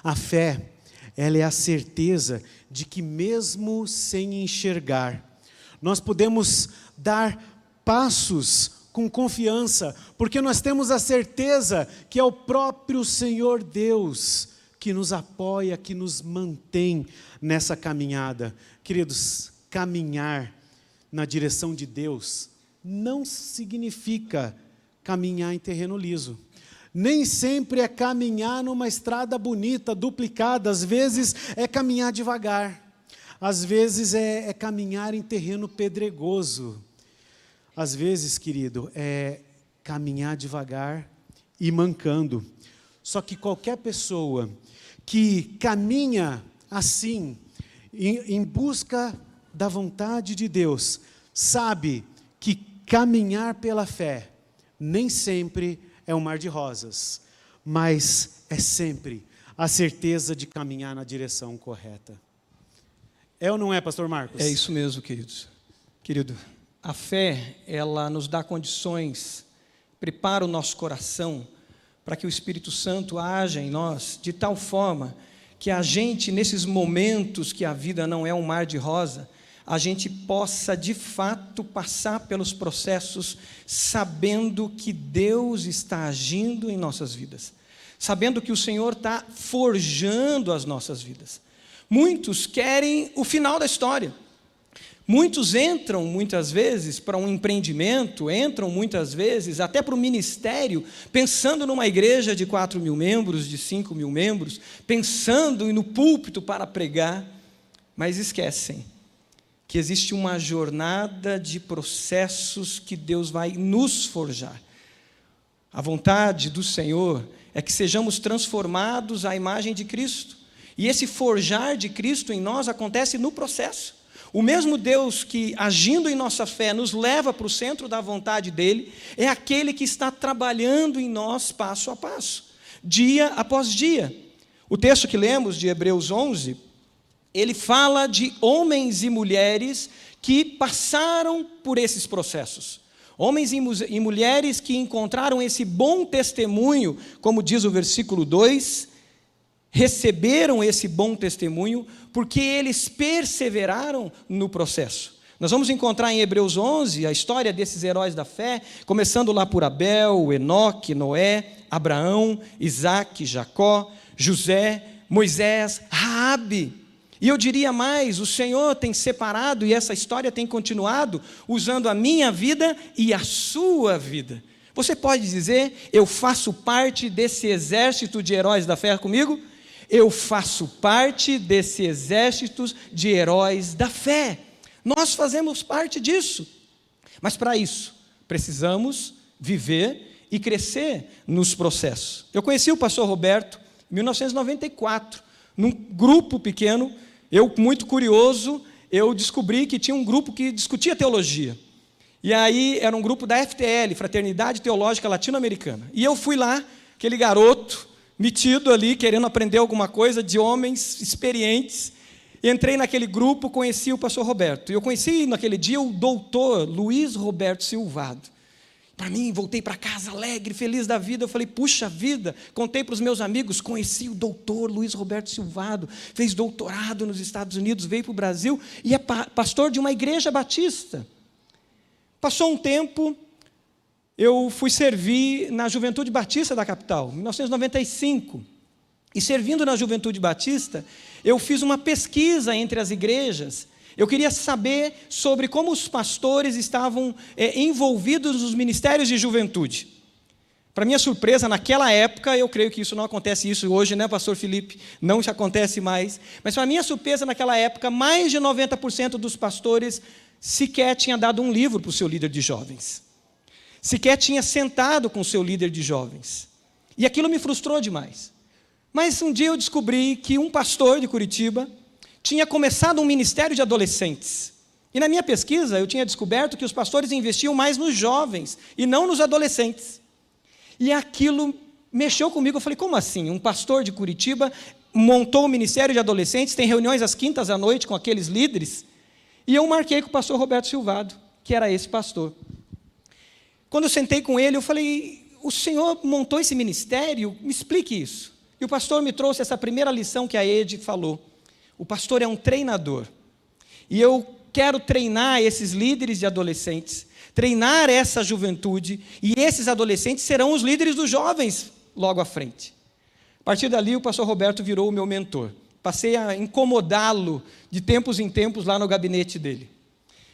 A fé, ela é a certeza de que mesmo sem enxergar, nós podemos dar passos com confiança, porque nós temos a certeza que é o próprio Senhor Deus que nos apoia, que nos mantém nessa caminhada. Queridos, caminhar na direção de Deus não significa caminhar em terreno liso. Nem sempre é caminhar numa estrada bonita, duplicada, às vezes é caminhar devagar. Às vezes é caminhar em terreno pedregoso. Às vezes, querido, é caminhar devagar e mancando. Só que qualquer pessoa que caminha assim, em busca da vontade de Deus, sabe que caminhar pela fé nem sempre é um mar de rosas, mas é sempre a certeza de caminhar na direção correta. É ou não é, pastor Marcos? É isso mesmo, queridos. Querido, a fé, ela nos dá condições, prepara o nosso coração para que o Espírito Santo haja em nós de tal forma que a gente, nesses momentos que a vida não é um mar de rosa, a gente possa, de fato, passar pelos processos sabendo que Deus está agindo em nossas vidas, sabendo que o Senhor está forjando as nossas vidas. Muitos querem o final da história. Muitos entram, muitas vezes, para um empreendimento, entram, muitas vezes, até para o ministério, pensando numa igreja de 4.000 membros, de 5.000 membros, pensando no púlpito para pregar, mas esquecem que existe uma jornada de processos que Deus vai nos forjar. A vontade do Senhor é que sejamos transformados à imagem de Cristo, e esse forjar de Cristo em nós acontece no processo. O mesmo Deus que, agindo em nossa fé, nos leva para o centro da vontade dEle, é aquele que está trabalhando em nós passo a passo, dia após dia. O texto que lemos de Hebreus 11, ele fala de homens e mulheres que passaram por esses processos. Homens e mulheres que encontraram esse bom testemunho, como diz o versículo 2, receberam esse bom testemunho porque eles perseveraram no processo. Nós vamos encontrar em Hebreus 11 a história desses heróis da fé, começando lá por Abel, Enoque, Noé, Abraão, Isaque, Jacó, José, Moisés, Raabe. E eu diria mais, o Senhor tem separado, e essa história tem continuado, usando a minha vida e a sua vida. Você pode dizer, eu faço parte desse exército de heróis da fé comigo? Eu faço parte desse exército de heróis da fé. Nós fazemos parte disso. Mas para isso, precisamos viver e crescer nos processos. Eu conheci o pastor Roberto em 1994, num grupo pequeno. Eu, muito curioso, eu descobri que tinha um grupo que discutia teologia. E aí era um grupo da FTL, Fraternidade Teológica Latino-Americana. E eu fui lá, aquele garoto, metido ali, querendo aprender alguma coisa de homens experientes. Entrei naquele grupo, conheci o pastor Roberto. E eu conheci naquele dia o doutor Luiz Roberto Silvado. Para mim, voltei para casa alegre, feliz da vida. Eu falei, puxa vida, contei para os meus amigos, conheci o doutor Luiz Roberto Silvado, fez doutorado nos Estados Unidos, veio para o Brasil e é pastor de uma igreja batista. Passou um tempo, eu fui servir na Juventude Batista da capital, em 1995. E servindo na Juventude Batista, eu fiz uma pesquisa entre as igrejas. Eu queria saber sobre como os pastores estavam envolvidos nos ministérios de juventude. Para minha surpresa, naquela época, eu creio que isso não acontece isso hoje, né, pastor Felipe? Não acontece mais. Mas para minha surpresa, naquela época, mais de 90% dos pastores sequer tinha dado um livro para o seu líder de jovens. Sequer tinha sentado com o seu líder de jovens. E aquilo me frustrou demais. Mas um dia eu descobri que um pastor de Curitiba tinha começado um ministério de adolescentes. E na minha pesquisa eu tinha descoberto que os pastores investiam mais nos jovens e não nos adolescentes. E aquilo mexeu comigo. Eu falei, como assim? Um pastor de Curitiba montou um ministério de adolescentes, tem reuniões às quintas à noite com aqueles líderes. E eu marquei com o pastor Roberto Silvado, que era esse pastor. Quando eu sentei com ele, eu falei, o senhor montou esse ministério? Me explique isso. E o pastor me trouxe essa primeira lição que a Ed falou. O pastor é um treinador. E eu quero treinar esses líderes de adolescentes, treinar essa juventude, e esses adolescentes serão os líderes dos jovens logo à frente. A partir dali, o pastor Roberto virou o meu mentor. Passei a incomodá-lo de tempos em tempos lá no gabinete dele.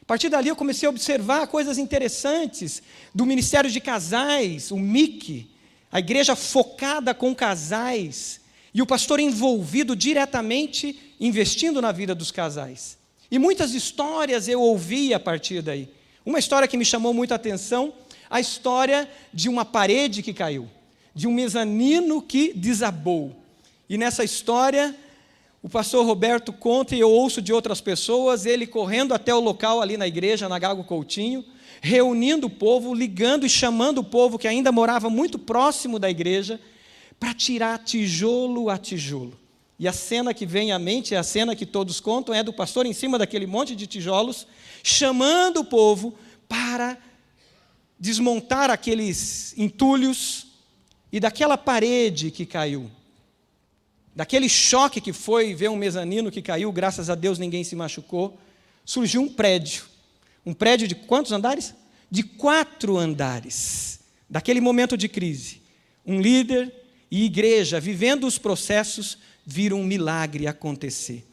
A partir dali eu comecei a observar coisas interessantes do Ministério de Casais, o MIC, a igreja focada com casais, E o pastor envolvido diretamente, investindo na vida dos casais. E muitas histórias eu ouvi a partir daí. Uma história que me chamou muita atenção, a história de uma parede que caiu, de um mezanino que desabou. E nessa história, o pastor Roberto conta, e eu ouço de outras pessoas, ele correndo até o local ali na igreja, na Gago Coutinho, reunindo o povo, ligando e chamando o povo que ainda morava muito próximo da igreja, para tirar tijolo a tijolo. E a cena que vem à mente, é a cena que todos contam, é do pastor em cima daquele monte de tijolos, chamando o povo para desmontar aqueles entulhos e daquela parede que caiu. Daquele choque que foi ver um mezanino que caiu, graças a Deus ninguém se machucou, surgiu um prédio. Um prédio de quantos andares? De 4 andares. Daquele momento de crise, um líder e igreja, vivendo os processos, viram um milagre acontecer.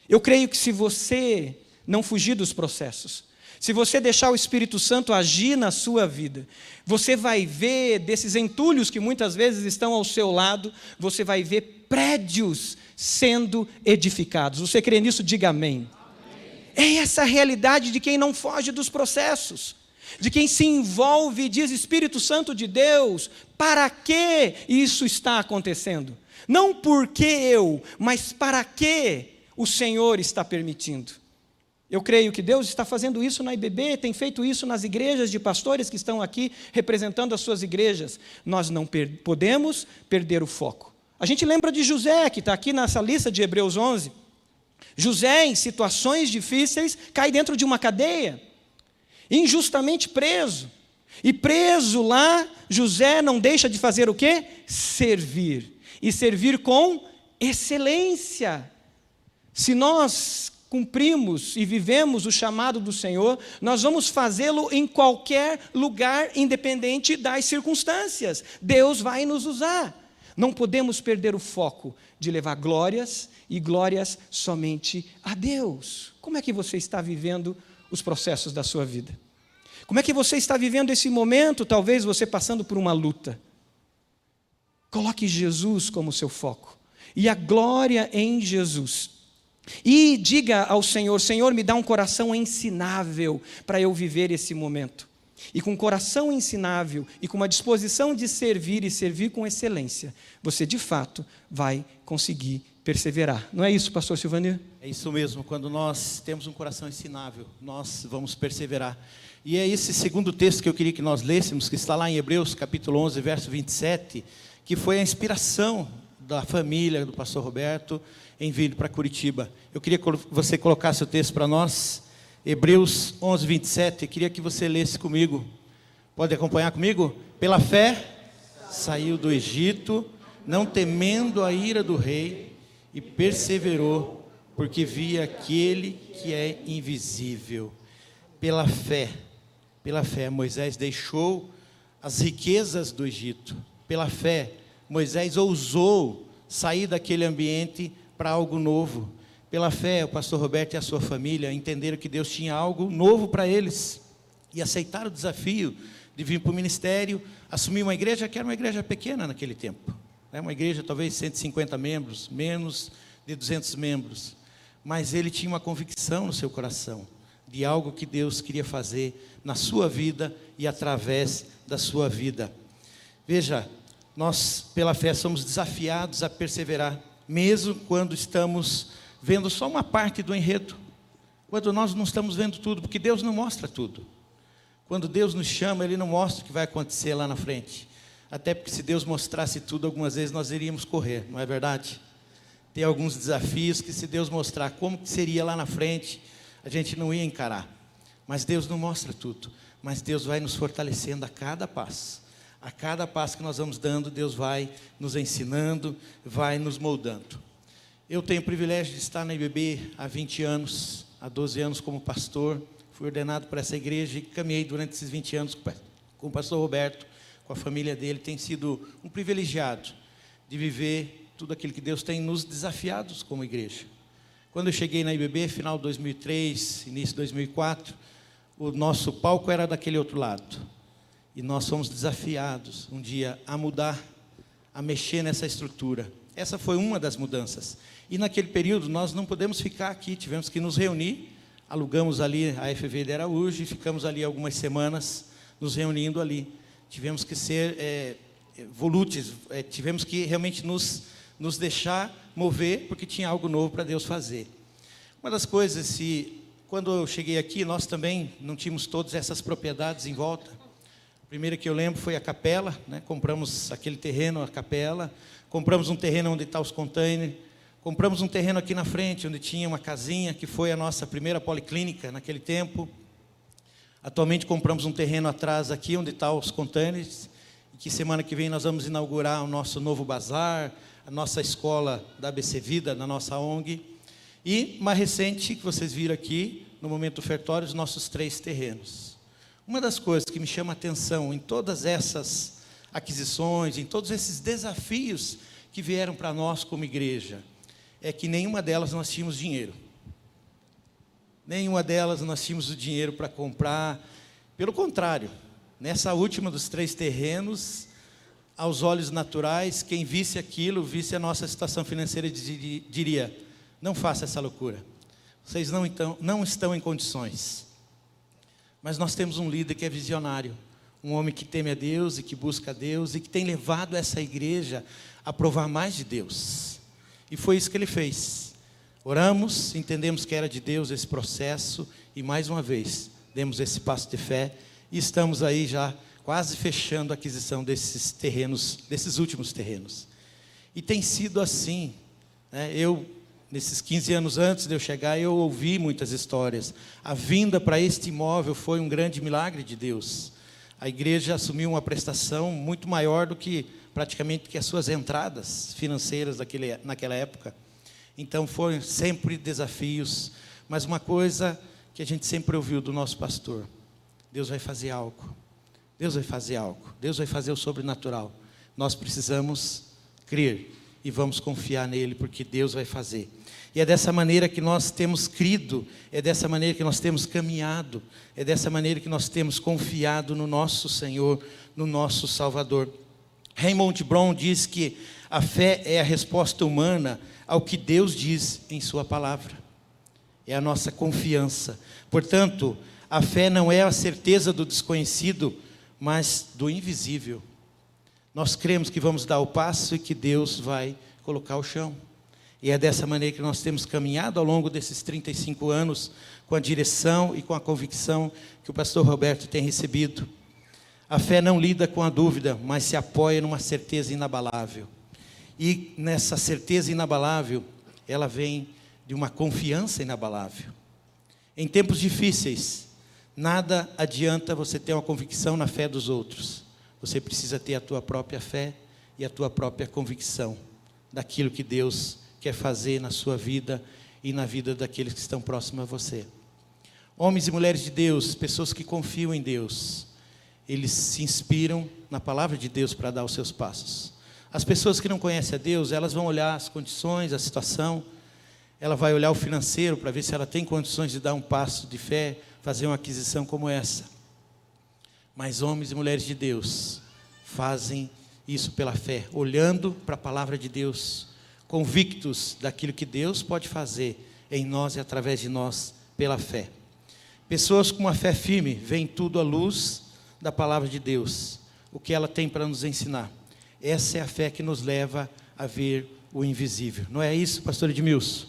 Eu creio que se você não fugir dos processos, se você deixar o Espírito Santo agir na sua vida, você vai ver desses entulhos que muitas vezes estão ao seu lado, você vai ver prédios sendo edificados. Você crê nisso? Diga amém. É essa a realidade de quem não foge dos processos, de quem se envolve e diz: Espírito Santo de Deus, para que isso está acontecendo? Não porque eu, mas para que o Senhor está permitindo. Eu creio que Deus está fazendo isso na IBB, tem feito isso nas igrejas de pastores que estão aqui representando as suas igrejas. Nós não podemos perder o foco. A gente lembra de José, que está aqui nessa lista de Hebreus 11. José, em situações difíceis, cai dentro de uma cadeia, injustamente preso. E preso lá, José não deixa de fazer o quê? Servir. E servir com excelência. Se nós cumprimos e vivemos o chamado do Senhor, nós vamos fazê-lo em qualquer lugar, independente das circunstâncias. Deus vai nos usar. Não podemos perder o foco de levar glórias e glórias somente a Deus. Como é que você está vivendo os processos da sua vida? Como é que você está vivendo esse momento, talvez você passando por uma luta? Coloque Jesus como seu foco e a glória em Jesus. E diga ao Senhor: Senhor, me dá um coração ensinável para eu viver esse momento. E com um coração ensinável e com uma disposição de servir e servir com excelência, você de fato vai conseguir perseverar. Não é isso, pastor Silvanir? É isso mesmo, quando nós temos um coração ensinável, nós vamos perseverar. E é esse segundo texto que eu queria que nós lêssemos, que está lá em Hebreus capítulo 11, verso 27, que foi a inspiração da família do pastor Roberto em vir para Curitiba. Eu queria que você colocasse o texto para nós, Hebreus 11, 27, eu queria que você lesse comigo. Pode acompanhar comigo? Pela fé, saiu do Egito, não temendo a ira do rei, e perseverou, porque via aquele que é invisível. Pela fé, Moisés deixou as riquezas do Egito. Pela fé, Moisés ousou sair daquele ambiente para algo novo. Pela fé, o pastor Roberto e a sua família entenderam que Deus tinha algo novo para eles e aceitaram o desafio de vir para o ministério, assumir uma igreja que era uma igreja pequena naquele tempo. Uma igreja talvez 150 membros, menos de 200 membros. Mas ele tinha uma convicção no seu coração de algo que Deus queria fazer na sua vida e através da sua vida. Veja, nós pela fé somos desafiados a perseverar, mesmo quando estamos vendo só uma parte do enredo, quando nós não estamos vendo tudo, porque Deus não mostra tudo. Quando Deus nos chama, Ele não mostra o que vai acontecer lá na frente. Até porque se Deus mostrasse tudo, algumas vezes nós iríamos correr, não é verdade? Tem alguns desafios que se Deus mostrar como que seria lá na frente, a gente não ia encarar. Mas Deus não mostra tudo, mas Deus vai nos fortalecendo a cada passo. A cada passo que nós vamos dando, Deus vai nos ensinando, vai nos moldando. Eu tenho o privilégio de estar na IBB há 20 anos, há 12 anos como pastor. Fui ordenado por essa igreja e caminhei durante esses 20 anos com o pastor Roberto, com a família dele. Tem sido um privilegiado de viver tudo aquilo que Deus tem nos desafiados como igreja. Quando eu cheguei na IBB, final de 2003, início de 2004, o nosso palco era daquele outro lado. E nós fomos desafiados um dia a mudar, a mexer nessa estrutura. Essa foi uma das mudanças. E naquele período nós não podemos ficar aqui, tivemos que nos reunir, alugamos ali a FV de Araújo e ficamos ali algumas semanas nos reunindo ali. Tivemos que ser volúteis, tivemos que realmente nos deixar mover, porque tinha algo novo para Deus fazer. Uma das coisas, quando eu cheguei aqui, nós também não tínhamos todas essas propriedades em volta. A primeira que eu lembro foi a capela, né? Compramos aquele terreno, a capela, compramos um terreno onde está os containers, compramos um terreno aqui na frente, onde tinha uma casinha, que foi a nossa primeira policlínica naquele tempo. Atualmente compramos um terreno atrás aqui, onde estão os containers, e que semana que vem nós vamos inaugurar o nosso novo bazar, a nossa escola da ABC Vida, na nossa ONG. E, mais recente, que vocês viram aqui, no momento ofertório, os nossos 3 terrenos. Uma das coisas que me chama a atenção em todas essas aquisições, em todos esses desafios que vieram para nós como igreja, é que nenhuma delas nós tínhamos dinheiro. Nenhuma delas nós tínhamos o dinheiro para comprar. Pelo contrário, nessa última dos 3 terrenos, aos olhos naturais, quem visse aquilo, visse a nossa situação financeira, diria: não faça essa loucura, vocês não estão em condições. Mas nós temos um líder que é visionário, um homem que teme a Deus e que busca a Deus e que tem levado essa igreja a provar mais de Deus. E foi isso que ele fez. Oramos, entendemos que era de Deus esse processo e mais uma vez demos esse passo de fé e estamos aí já quase fechando a aquisição desses terrenos, desses últimos terrenos. E tem sido assim, né? Nesses 15 anos antes de eu chegar, eu ouvi muitas histórias. A vinda para este imóvel foi um grande milagre de Deus. A igreja assumiu uma prestação muito maior do que praticamente que as suas entradas financeiras naquela época. Então foram sempre desafios, mas uma coisa que a gente sempre ouviu do nosso pastor: Deus vai fazer algo, Deus vai fazer algo, Deus vai fazer o sobrenatural. Nós precisamos crer e vamos confiar nele, porque Deus vai fazer. E é dessa maneira que nós temos crido, é dessa maneira que nós temos caminhado, é dessa maneira que nós temos confiado no nosso Senhor, no nosso Salvador. Raymond Brown diz que a fé é a resposta humana ao que Deus diz em sua palavra. É a nossa confiança. Portanto, a fé não é a certeza do desconhecido, mas do invisível. Nós cremos que vamos dar o passo e que Deus vai colocar o chão. E é dessa maneira que nós temos caminhado ao longo desses 35 anos, com a direção e com a convicção que o pastor Roberto tem recebido. A fé não lida com a dúvida, mas se apoia numa certeza inabalável. E nessa certeza inabalável, ela vem de uma confiança inabalável. Em tempos difíceis, nada adianta você ter uma convicção na fé dos outros. Você precisa ter a tua própria fé e a tua própria convicção daquilo que Deus quer fazer na sua vida e na vida daqueles que estão próximos a você. Homens e mulheres de Deus, pessoas que confiam em Deus, eles se inspiram na palavra de Deus para dar os seus passos. As pessoas que não conhecem a Deus, elas vão olhar as condições, a situação, ela vai olhar o financeiro para ver se ela tem condições de dar um passo de fé, fazer uma aquisição como essa. Mas homens e mulheres de Deus fazem isso pela fé, olhando para a palavra de Deus, convictos daquilo que Deus pode fazer em nós e através de nós pela fé. Pessoas com uma fé firme veem tudo à luz da palavra de Deus, o que ela tem para nos ensinar. Essa é a fé que nos leva a ver o invisível. Não é isso, pastor Edmilson?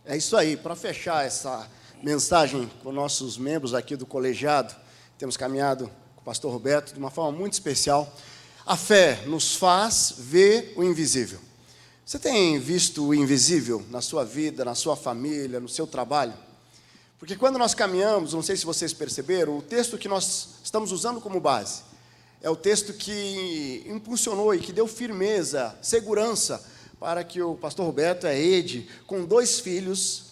É isso aí. Para fechar essa mensagem com nossos membros aqui do colegiado, temos caminhado com o pastor Roberto de uma forma muito especial. A fé nos faz ver o invisível. Você tem visto o invisível na sua vida, na sua família, no seu trabalho? Porque quando nós caminhamos, não sei se vocês perceberam, o texto que nós estamos usando como base é o texto que impulsionou e que deu firmeza, segurança, para que o pastor Roberto e a Ede, com 2 filhos,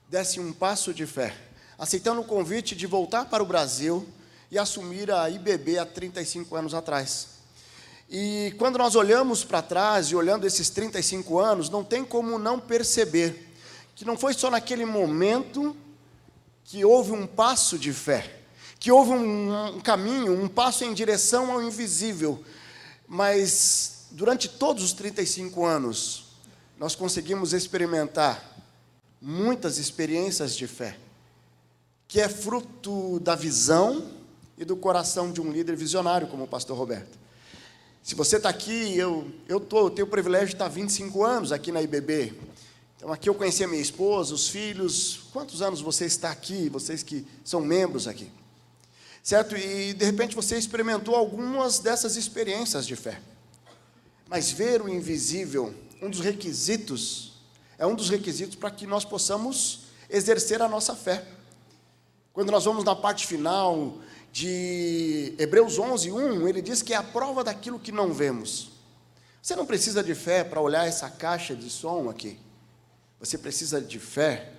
dessem um passo de fé, aceitando o convite de voltar para o Brasil e assumir a IBB há 35 anos atrás. E quando nós olhamos para trás e olhando esses 35 anos, não tem como não perceber que não foi só naquele momento que houve um passo de fé, que houve um caminho, um passo em direção ao invisível, mas durante todos os 35 anos, nós conseguimos experimentar muitas experiências de fé, que é fruto da visão e do coração de um líder visionário, como o pastor Roberto. Se você está aqui, eu tenho o privilégio de estar 25 anos aqui na IBB. Então, aqui eu conheci a minha esposa, os filhos. Quantos anos você está aqui, vocês que são membros aqui? Certo? E, de repente, você experimentou algumas dessas experiências de fé. Mas ver o invisível, um dos requisitos para que nós possamos exercer a nossa fé. Quando nós vamos na parte final de Hebreus 11:1, ele diz que é a prova daquilo que não vemos. Você não precisa de fé para olhar essa caixa de som aqui. Você precisa de fé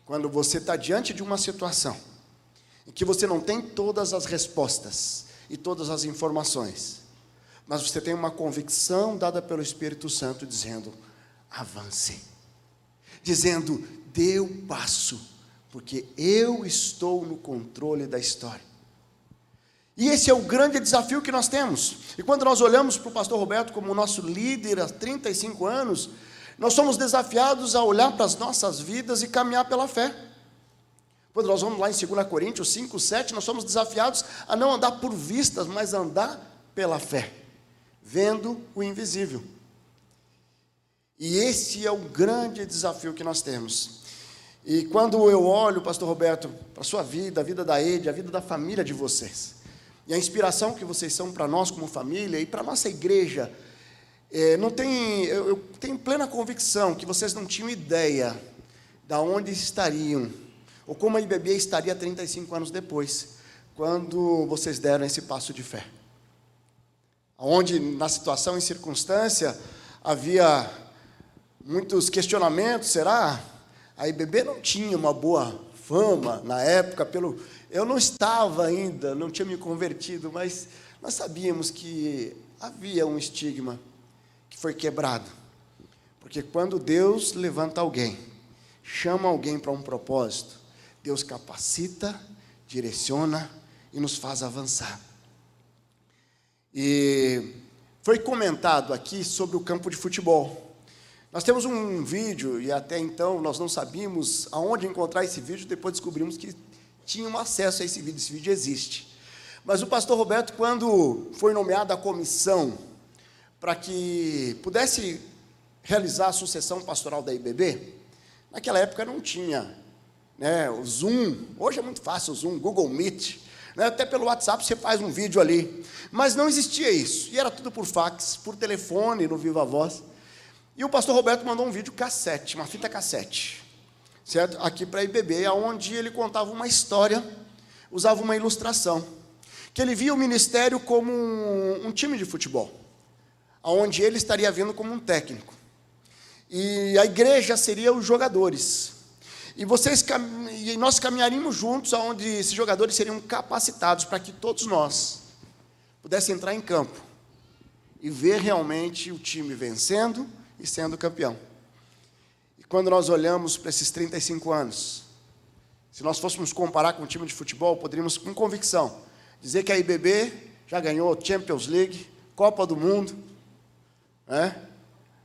quando você está diante de uma situação em que você não tem todas as respostas e todas as informações, mas você tem uma convicção dada pelo Espírito Santo dizendo: avance, dizendo: dê o passo, porque eu estou no controle da história. E esse é o grande desafio que nós temos. E quando nós olhamos para o pastor Roberto como nosso líder há 35 anos, nós somos desafiados a olhar para as nossas vidas e caminhar pela fé. Quando nós vamos lá em 2 Coríntios 5:7, nós somos desafiados a não andar por vistas, mas andar pela fé, vendo o invisível. E esse é o grande desafio que nós temos. E quando eu olho, pastor Roberto, para a sua vida, a vida da Ede, a vida da família de vocês, e a inspiração que vocês são para nós como família e para a nossa igreja, eu tenho plena convicção que vocês não tinham ideia de onde estariam, ou como a IBB estaria 35 anos depois, quando vocês deram esse passo de fé. Onde, na situação e circunstância, havia muitos questionamentos. Será? A IBB não tinha uma boa fama na época, eu não estava ainda, não tinha me convertido, mas nós sabíamos que havia um estigma que foi quebrado. Porque quando Deus levanta alguém, chama alguém para um propósito, Deus capacita, direciona e nos faz avançar. E foi comentado aqui sobre o campo de futebol. Nós temos um vídeo, e até então nós não sabíamos aonde encontrar esse vídeo, depois descobrimos que tinham acesso a esse vídeo existe. Mas o pastor Roberto, quando foi nomeado a comissão para que pudesse realizar a sucessão pastoral da IBB, naquela época não tinha, o Zoom. Hoje é muito fácil o Zoom, Google Meet, até pelo WhatsApp você faz um vídeo ali, mas não existia isso, e era tudo por fax, por telefone, no Viva Voz. E o pastor Roberto mandou um vídeo cassete, uma fita cassete, certo? Aqui para a IBB, onde ele contava uma história, usava uma ilustração, que ele via o ministério como um time de futebol, onde ele estaria vindo como um técnico, e a igreja seria os jogadores, e nós caminharíamos juntos, onde esses jogadores seriam capacitados para que todos nós pudéssemos entrar em campo e ver realmente o time vencendo e sendo campeão. E quando nós olhamos para esses 35 anos, se nós fôssemos comparar com um time de futebol, poderíamos com convicção dizer que a IBB já ganhou Champions League, Copa do Mundo,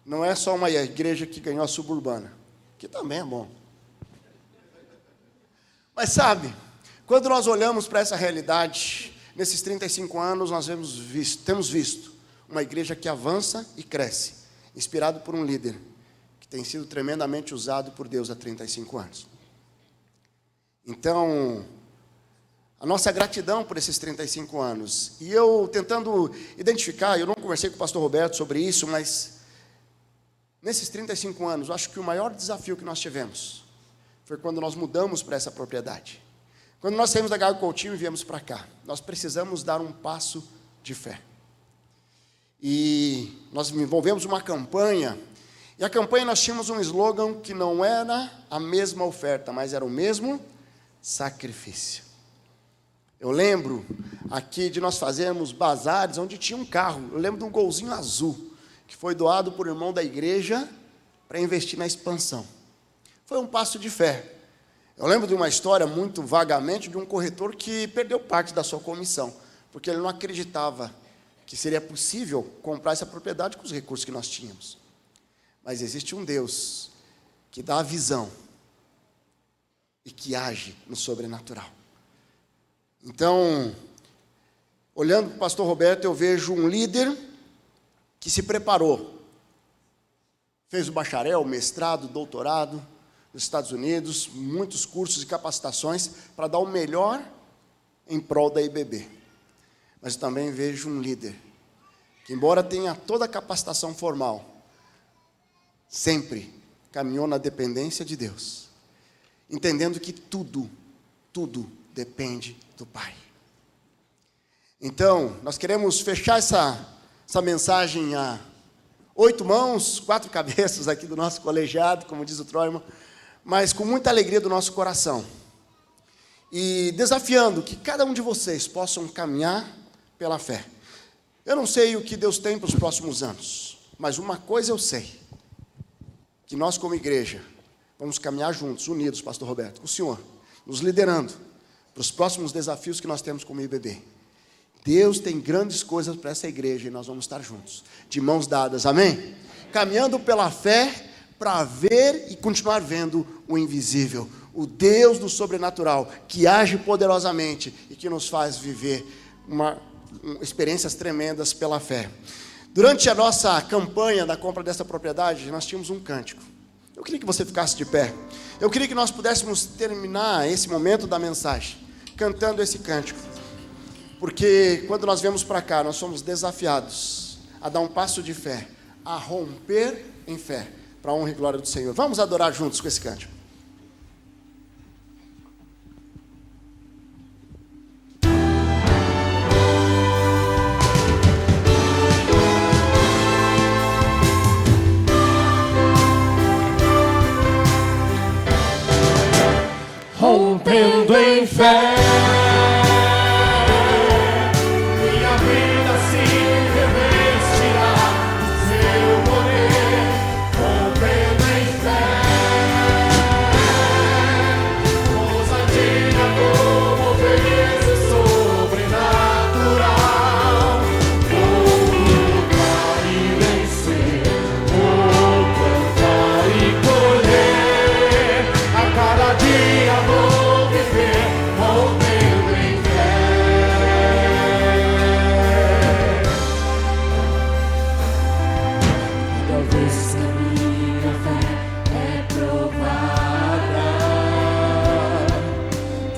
não é só uma igreja que ganhou a Suburbana, que também é bom. Mas sabe, quando nós olhamos para essa realidade, nesses 35 anos nós temos visto uma igreja que avança e cresce, inspirado por um líder que tem sido tremendamente usado por Deus há 35 anos. Então, a nossa gratidão por esses 35 anos. E eu tentando identificar, eu não conversei com o pastor Roberto sobre isso, mas nesses 35 anos, eu acho que o maior desafio que nós tivemos foi quando nós mudamos para essa propriedade. Quando nós saímos da Gago Coutinho e viemos para cá, nós precisamos dar um passo de fé. E nós envolvemos uma campanha, e a campanha nós tínhamos um slogan que não era a mesma oferta, mas era o mesmo sacrifício. Eu lembro aqui de nós fazermos bazares onde tinha um carro, eu lembro de um golzinho azul, que foi doado por um irmão da igreja para investir na expansão. Foi um passo de fé. Eu lembro de uma história muito vagamente de um corretor que perdeu parte da sua comissão, porque ele não acreditava que seria possível comprar essa propriedade com os recursos que nós tínhamos. Mas existe um Deus que dá a visão e que age no sobrenatural. Então, olhando para o pastor Roberto, eu vejo um líder que se preparou. Fez o bacharel, mestrado, doutorado nos Estados Unidos, muitos cursos e capacitações para dar o melhor em prol da IBB. Mas eu também vejo um líder que, embora tenha toda a capacitação formal, sempre caminhou na dependência de Deus, entendendo que tudo depende do Pai. Então, nós queremos fechar essa mensagem a 8 mãos, 4 cabeças aqui do nosso colegiado, como diz o Troima, mas com muita alegria do nosso coração. E desafiando que cada um de vocês possam caminhar pela fé. Eu não sei o que Deus tem para os próximos anos, mas uma coisa eu sei, que nós como igreja vamos caminhar juntos, unidos, pastor Roberto, com o Senhor, nos liderando para os próximos desafios que nós temos como IBB. Deus tem grandes coisas para essa igreja e nós vamos estar juntos, de mãos dadas, amém? Caminhando pela fé para ver e continuar vendo o invisível, o Deus do sobrenatural, que age poderosamente e que nos faz viver experiências tremendas pela fé. Durante a nossa campanha da compra dessa propriedade, nós tínhamos um cântico. Eu queria que você ficasse de pé. Eu queria que nós pudéssemos terminar esse momento da mensagem cantando esse cântico. Porque quando nós viemos para cá, nós somos desafiados a dar um passo de fé, a romper em fé, para a honra e glória do Senhor. Vamos adorar juntos com esse cântico. Rompendo em fé, minha vida se revestirá do seu poder. Rompendo em fé, ousadia como movimento sobrenatural. Vou lutar e vencer, vou plantar e colher. A cada dia vou viver, rompendo em fé. Cada vez que a minha fé é provada,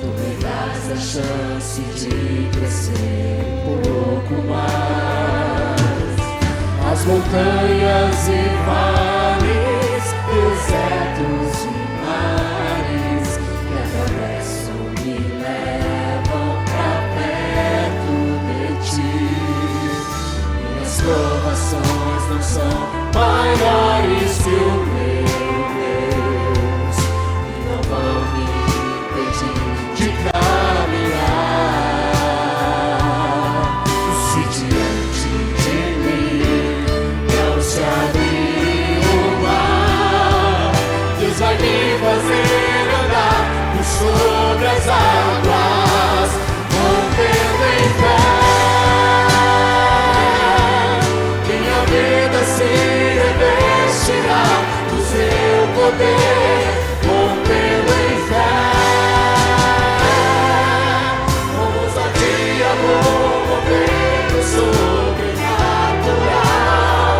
tu me dás a chance de crescer um pouco mais. As montanhas e vales, desertos e mares que atravessam me levam pra perto de ti. Minhas provações não são maiores que o meu Deus e não vão me impedir de caminhar. Se diante de mim não se abrir o mar, Deus vai me fazer andar por sobre as águas, rompendo em fé. Minha vida se revestirá do seu poder, rompendo em fé. Com ousadia vou mover o sobrenatural.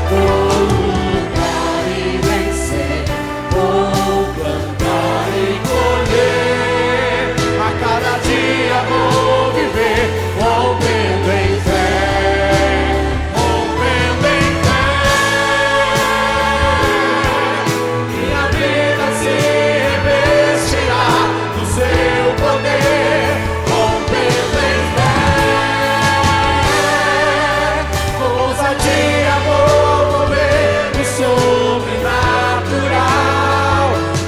Vou lutar e vencer, vou plantar e colher. A cada dia vou viver, rompendo em fé, rompendo em fé. Minha vida se revestirá do seu poder, rompendo em fé. Com ousadia vou mover o sobrenatural.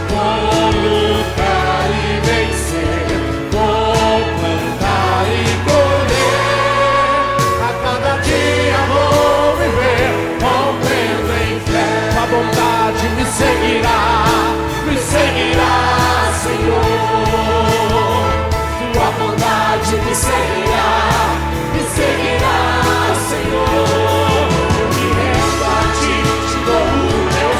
Vou lutar e vencer, vou plantar e colher. A cada dia vou viver, rompendo em fé. A bondade me seguirá, Senhor. Tua bondade me seguirá, Senhor. Eu me rendo a ti, te dou o meu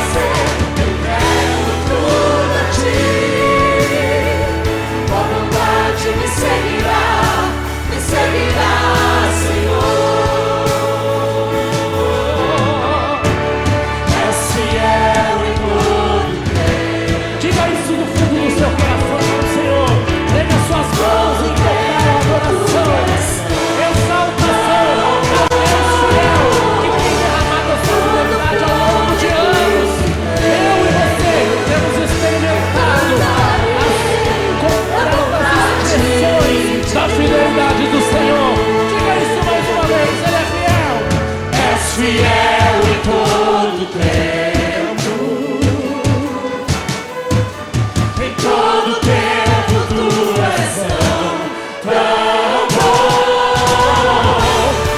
fiel em todo tempo. Em todo tempo tu és tão bom.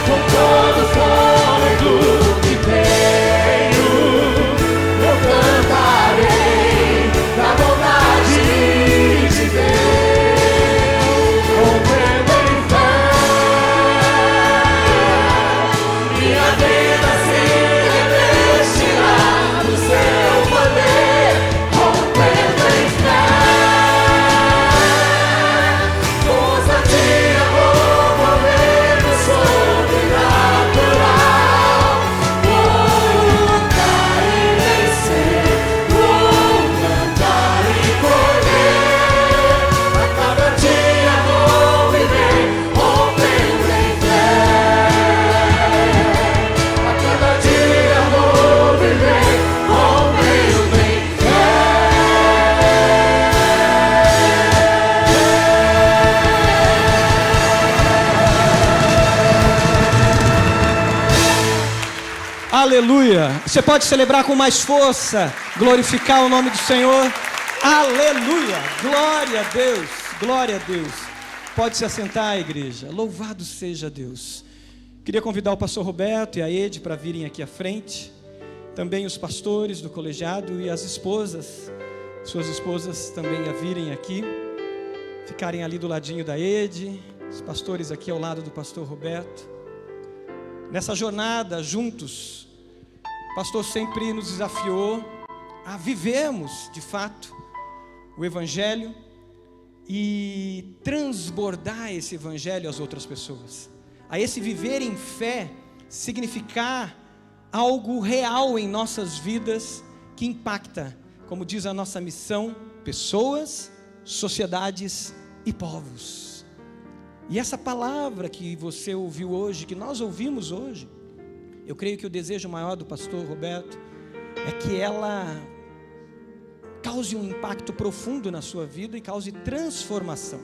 Com todo fôlego que tenho, eu cantarei da bondade de Deus. Compreendo em fé, minha vida se revestirá do seu poder. Compreendo em fé, ousadia vou mover no sobrenatural. Vou lutar e vencer, vou cantar e colher. A cada dia vou viver, rompendo em fé. A cada dia vou viver, rompendo em Aleluia! Você pode celebrar com mais força, glorificar o nome do Senhor. Aleluia! Glória a Deus! Glória a Deus! Pode se assentar, igreja. Louvado seja Deus. Queria convidar o pastor Roberto e a Ede para virem aqui à frente. Também os pastores do colegiado e as esposas, suas esposas também a virem aqui. Ficarem ali do ladinho da Ede, os pastores aqui ao lado do pastor Roberto. Nessa jornada juntos, o pastor sempre nos desafiou a vivermos, de fato, o Evangelho e transbordar esse Evangelho às outras pessoas. A esse viver em fé significar algo real em nossas vidas que impacta, como diz a nossa missão, pessoas, sociedades e povos. E essa palavra que você ouviu hoje, que nós ouvimos hoje, eu creio que o desejo maior do pastor Roberto é que ela cause um impacto profundo na sua vida e cause transformação.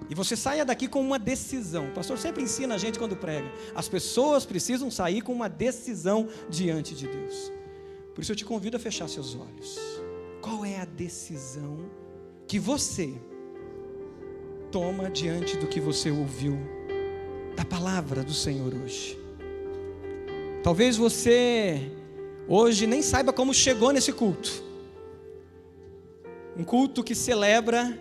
E você saia daqui com uma decisão. O pastor sempre ensina a gente quando prega. As pessoas precisam sair com uma decisão diante de Deus. Por isso eu te convido a fechar seus olhos. Qual é a decisão que você toma diante do que você ouviu da palavra do Senhor hoje? Talvez você hoje nem saiba como chegou nesse culto. Um culto que celebra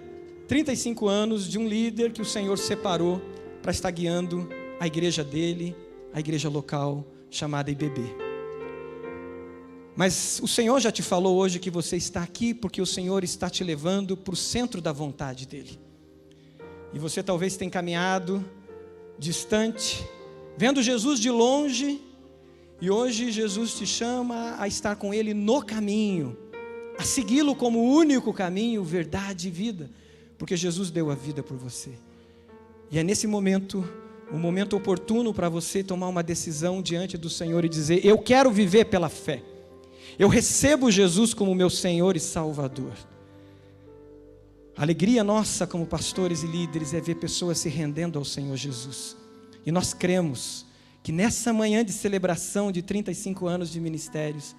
35 anos de um líder que o Senhor separou para estar guiando a igreja dele, a igreja local chamada IBB. Mas o Senhor já te falou hoje que você está aqui porque o Senhor está te levando para o centro da vontade dele. E você talvez tenha caminhado distante, vendo Jesus de longe, e hoje Jesus te chama a estar com Ele no caminho, a segui-lo como o único caminho, verdade e vida, porque Jesus deu a vida por você. E é nesse momento, um momento oportuno para você tomar uma decisão diante do Senhor e dizer: eu quero viver pela fé, eu recebo Jesus como meu Senhor e Salvador. A alegria nossa como pastores e líderes é ver pessoas se rendendo ao Senhor Jesus. E nós cremos que nessa manhã de celebração de 35 anos de ministérios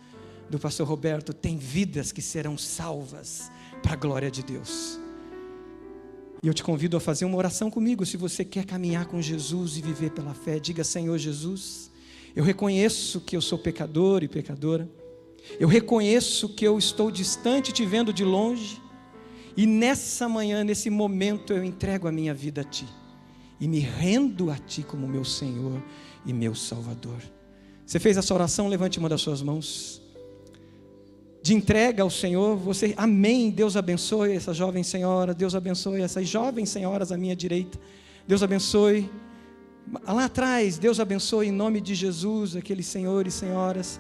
do pastor Roberto, tem vidas que serão salvas para a glória de Deus. E eu te convido a fazer uma oração comigo. Se você quer caminhar com Jesus e viver pela fé, diga: Senhor Jesus, eu reconheço que eu sou pecador e pecadora. Eu reconheço que eu estou distante, te vendo de longe. E nessa manhã, nesse momento, eu entrego a minha vida a Ti. E me rendo a Ti como meu Senhor e meu Salvador. Você fez essa oração? Levante uma das suas mãos. De entrega ao Senhor, você, amém. Deus abençoe essa jovem senhora. Deus abençoe essas jovens senhoras à minha direita. Deus abençoe. Lá atrás, Deus abençoe em nome de Jesus, aqueles senhores e senhoras.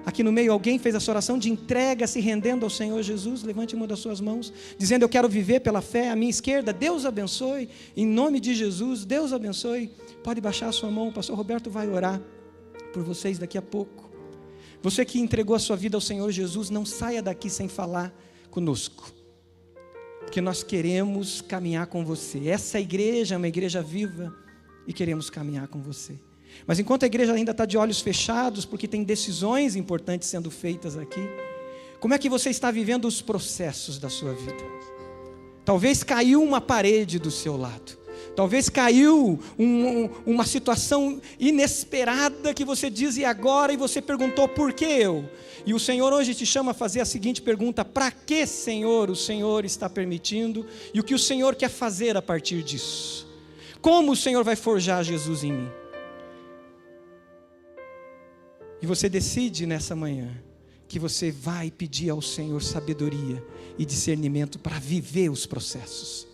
Aqui no meio, alguém fez essa oração de entrega, se rendendo ao Senhor Jesus? Levante uma das suas mãos, dizendo: eu quero viver pela fé. À minha esquerda, Deus abençoe, em nome de Jesus, Deus abençoe. Pode baixar a sua mão, o pastor Roberto vai orar por vocês daqui a pouco. Você que entregou a sua vida ao Senhor Jesus, não saia daqui sem falar conosco, porque nós queremos caminhar com você. Essa igreja é uma igreja viva e queremos caminhar com você. Mas enquanto a igreja ainda está de olhos fechados, porque tem decisões importantes sendo feitas aqui, como é que você está vivendo os processos da sua vida? Talvez caiu uma parede do seu lado. Talvez caiu uma situação inesperada que você diz, e agora? E você perguntou, por que eu? E o Senhor hoje te chama a fazer a seguinte pergunta: para que, Senhor, o Senhor está permitindo? E o que o Senhor quer fazer a partir disso? Como o Senhor vai forjar Jesus em mim? E você decide nessa manhã que você vai pedir ao Senhor sabedoria e discernimento para viver os processos.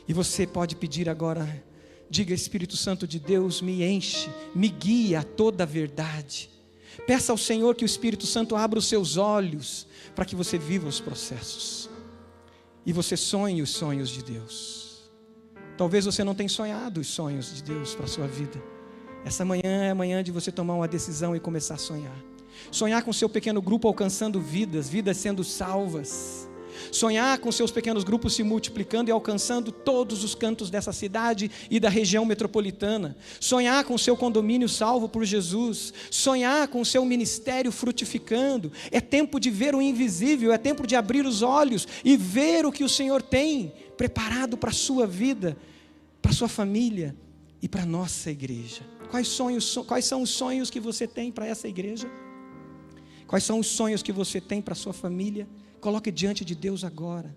E você pode pedir agora, diga: Espírito Santo de Deus, me enche, me guia a toda a verdade. Peça ao Senhor que o Espírito Santo abra os seus olhos para que você viva os processos. E você sonhe os sonhos de Deus. Talvez você não tenha sonhado os sonhos de Deus para a sua vida. Essa manhã é a manhã de você tomar uma decisão e começar a sonhar. Sonhar com seu pequeno grupo alcançando vidas sendo salvas. Sonhar com seus pequenos grupos se multiplicando e alcançando todos os cantos dessa cidade e da região metropolitana. Sonhar com seu condomínio salvo por Jesus. Sonhar com seu ministério frutificando. É tempo de ver o invisível, é tempo de abrir os olhos e ver o que o Senhor tem preparado para a sua vida, para a sua família e para a nossa igreja. Quais são os sonhos que você tem para essa igreja? Quais são os sonhos que você tem para a sua família? Coloque diante de Deus agora.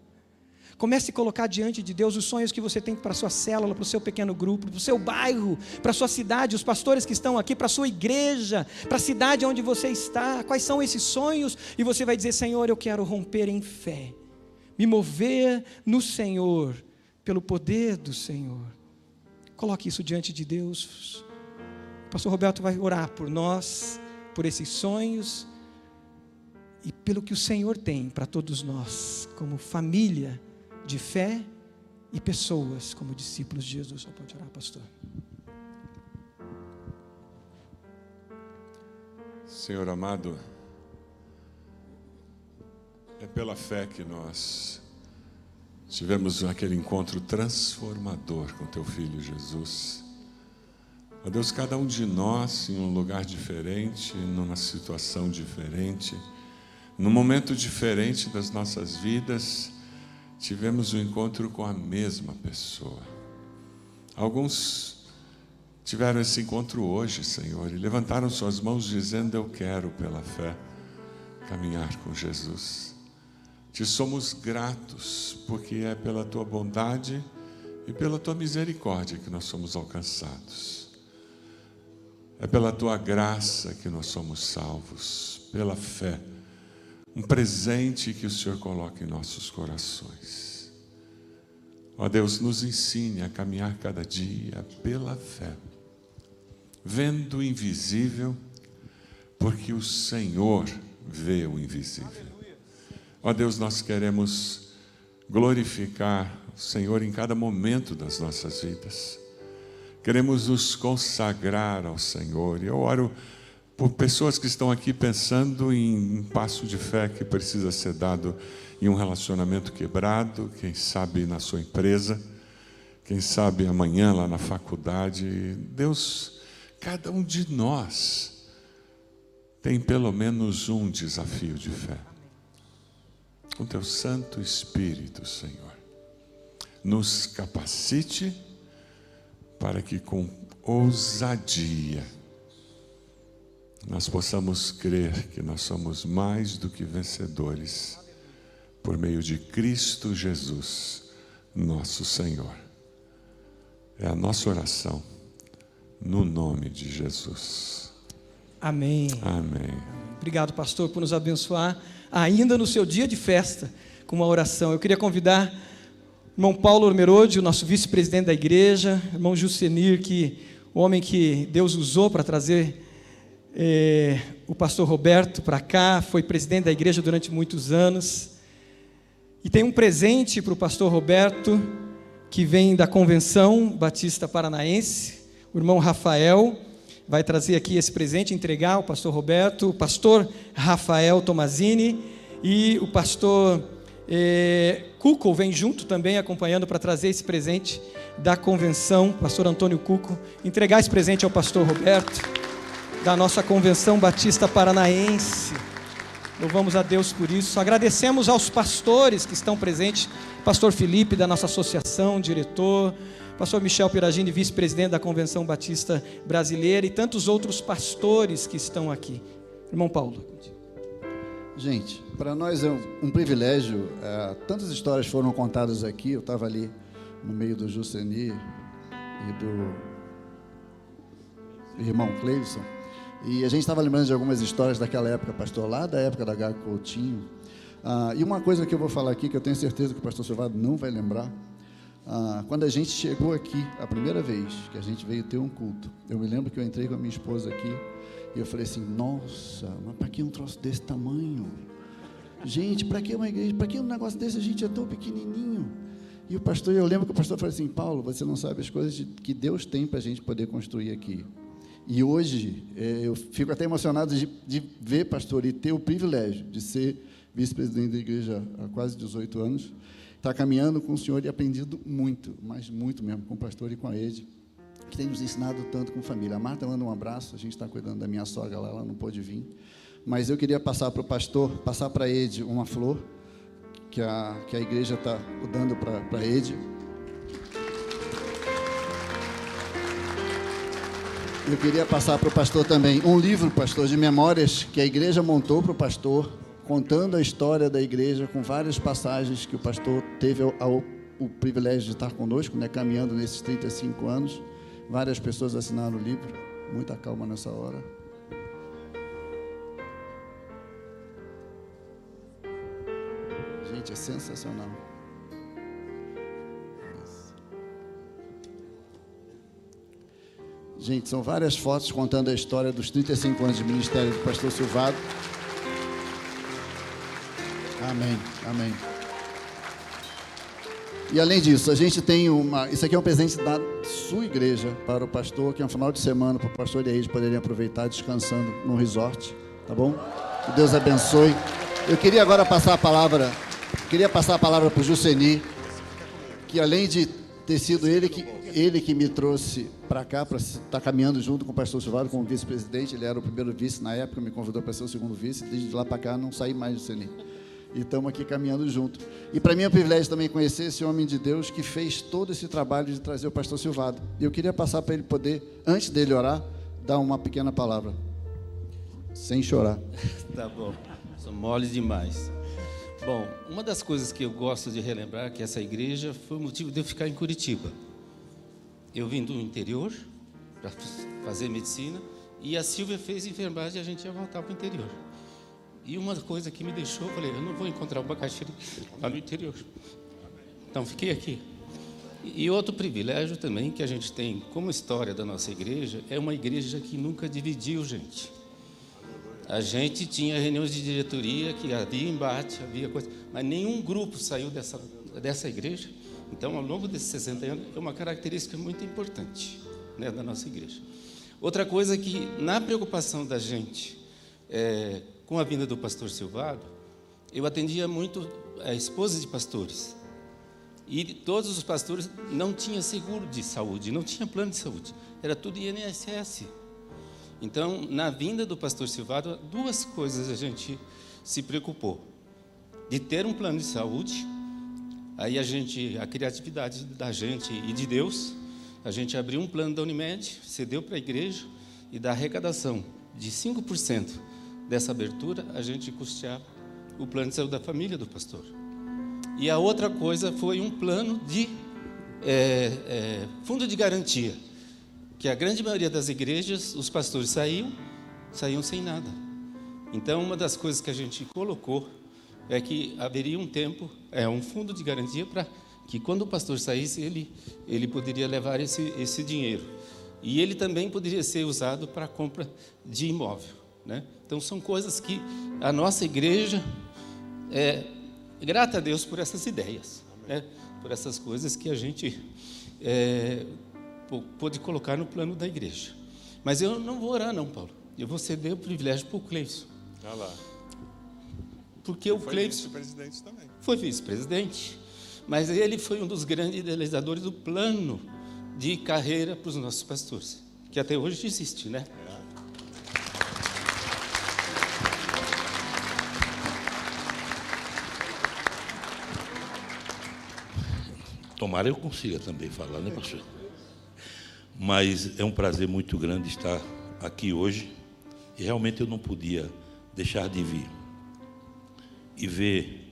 Comece a colocar diante de Deus os sonhos que você tem para a sua célula, para o seu pequeno grupo, para o seu bairro, para a sua cidade, os pastores que estão aqui, para a sua igreja, para a cidade onde você está. Quais são esses sonhos? E você vai dizer: Senhor, eu quero romper em fé, me mover no Senhor, pelo poder do Senhor. Coloque isso diante de Deus. O pastor Roberto vai orar por nós, por esses sonhos e pelo que o Senhor tem para todos nós, como família de fé e pessoas como discípulos de Jesus. Só pode orar, pastor. Senhor amado, é pela fé que nós tivemos aquele encontro transformador com Teu Filho Jesus. Ó Deus, cada um de nós em um lugar diferente, numa situação diferente, num momento diferente das nossas vidas, tivemos um encontro com a mesma pessoa. Alguns tiveram esse encontro hoje, Senhor, e levantaram suas mãos dizendo: eu quero, pela fé, caminhar com Jesus. Te somos gratos, porque é pela Tua bondade e pela Tua misericórdia que nós somos alcançados. É pela Tua graça que nós somos salvos, pela fé. Um presente que o Senhor coloca em nossos corações. Ó Deus, nos ensine a caminhar cada dia pela fé, vendo o invisível, porque o Senhor vê o invisível. Ó Deus, nós queremos glorificar o Senhor em cada momento das nossas vidas. Queremos nos consagrar ao Senhor. E eu oro por pessoas que estão aqui pensando em um passo de fé que precisa ser dado em um relacionamento quebrado, quem sabe na sua empresa, quem sabe amanhã lá na faculdade. Deus, cada um de nós tem pelo menos um desafio de fé. Com Teu Santo Espírito, Senhor, nos capacite para que com ousadia nós possamos crer que nós somos mais do que vencedores por meio de Cristo Jesus, nosso Senhor. É a nossa oração no nome de Jesus. Amém. Amém. Obrigado, pastor, por nos abençoar ainda no seu dia de festa com uma oração. Eu queria convidar o irmão Paulo Ormerode, o nosso vice-presidente da igreja, o irmão Jusenir, o homem que Deus usou para trazer o pastor Roberto para cá, foi presidente da igreja durante muitos anos, e tem um presente para o pastor Roberto, que vem da Convenção Batista Paranaense. O irmão Rafael vai trazer aqui esse presente, entregar ao pastor Roberto, o pastor Rafael Tomazini e o pastor Cuco vem junto também, acompanhando para trazer esse presente da convenção, pastor Antônio Cuco, entregar esse presente ao pastor Roberto, da nossa Convenção Batista Paranaense. Louvamos a Deus por isso. Agradecemos aos pastores que estão presentes, pastor Felipe, da nossa associação, diretor, pastor Michel Piragini, vice-presidente da Convenção Batista Brasileira, e tantos outros pastores que estão aqui. Irmão Paulo. Gente, para nós é um privilégio, tantas histórias foram contadas aqui, eu estava ali no meio do Juceni e do irmão Cleison, e a gente estava lembrando de algumas histórias daquela época, pastor, lá da época da Gago Coutinho, e uma coisa que eu vou falar aqui, que eu tenho certeza que o pastor Silvado não vai lembrar, quando a gente chegou aqui, a primeira vez que a gente veio ter um culto, eu me lembro que eu entrei com a minha esposa aqui, e eu falei assim, nossa, mas para que um troço desse tamanho? Gente, para que uma igreja? Para que um negócio desse? A gente é tão pequenininho. E o pastor, eu lembro que o pastor falou assim, Paulo, você não sabe as coisas que Deus tem para a gente poder construir aqui. E hoje, eu fico até emocionado de ver, pastor, e ter o privilégio de ser vice-presidente da igreja há quase 18 anos, estar caminhando com o senhor e aprendido muito, mas muito mesmo, com o pastor e com a Ede, que tem nos ensinado tanto com família. A Marta manda um abraço, a gente está cuidando da minha sogra lá, ela não pôde vir. Mas eu queria passar para o pastor, passar para a Ede uma flor, que a igreja está dando para a Ede. Eu queria passar para o pastor também um livro, pastor, de memórias que a igreja montou para o pastor, contando a história da igreja, com várias passagens que o pastor teve o privilégio de estar conosco, né, caminhando nesses 35 anos. Várias pessoas assinaram o livro. Muita calma nessa hora. Gente, é sensacional. Gente, são várias fotos contando a história dos 35 anos de ministério do pastor Silvado. Amém, amém. E além disso, a gente tem isso aqui é um presente da sua igreja para o pastor, que é um final de semana para o pastor e a Ede poderem aproveitar descansando num resort, tá bom? Que Deus abençoe. Eu queria agora passar a palavra para o Juceni, que além de ter sido ele que me trouxe para cá, para estar caminhando junto com o pastor Silvado como vice-presidente, ele era o primeiro vice na época, me convidou para ser o segundo vice, desde lá para cá não saí mais do Juceni. E estamos aqui caminhando junto. E para mim é um privilégio também conhecer esse homem de Deus que fez todo esse trabalho de trazer o pastor Silvado. E eu queria passar para ele poder, antes dele orar, dar uma pequena palavra. Sem chorar. Tá bom. São moles demais. Bom, uma das coisas que eu gosto de relembrar é que essa igreja foi o motivo de eu ficar em Curitiba. Eu vim do interior para fazer medicina e a Silvia fez enfermagem e a gente ia voltar para o interior. E uma coisa que me deixou, eu falei, eu não vou encontrar o Bacaxiri lá no interior. Então, fiquei aqui. E outro privilégio também que a gente tem como história da nossa igreja, é uma igreja que nunca dividiu gente. A gente tinha reuniões de diretoria, que havia embate, havia coisa, mas nenhum grupo saiu dessa igreja. Então, ao longo desses 60 anos, é uma característica muito importante, né, da nossa igreja. Outra coisa que, na preocupação da gente, com a vinda do pastor Silvado, eu atendia muito a esposa de pastores. E todos os pastores não tinham seguro de saúde, não tinham plano de saúde. Era tudo INSS. Então, na vinda do pastor Silvado, duas coisas a gente se preocupou. De ter um plano de saúde, aí a criatividade da gente e de Deus, a gente abriu um plano da Unimed, cedeu para a igreja, e da arrecadação de 5% dessa abertura, a gente custeava o plano de saúde da família do pastor. E a outra coisa foi um plano de fundo de garantia, que a grande maioria das igrejas, os pastores saíam sem nada. Então, uma das coisas que a gente colocou é que haveria um tempo, um fundo de garantia para que quando o pastor saísse, ele poderia levar esse dinheiro. E ele também poderia ser usado para a compra de imóvel, né? Então, são coisas que a nossa igreja grata a Deus por essas ideias, né? Por essas coisas que a gente pôde colocar no plano da igreja. Mas eu não vou orar não, Paulo. Eu vou ceder o privilégio para o Cleison. Tá lá. Porque o Foi Cleibson vice-presidente também. foi vice-presidente, mas ele foi um dos grandes idealizadores do plano de carreira para os nossos pastores, que até hoje existe, né? Tomara eu consiga também falar, né, pastor? Mas é um prazer muito grande estar aqui hoje e realmente eu não podia deixar de vir e ver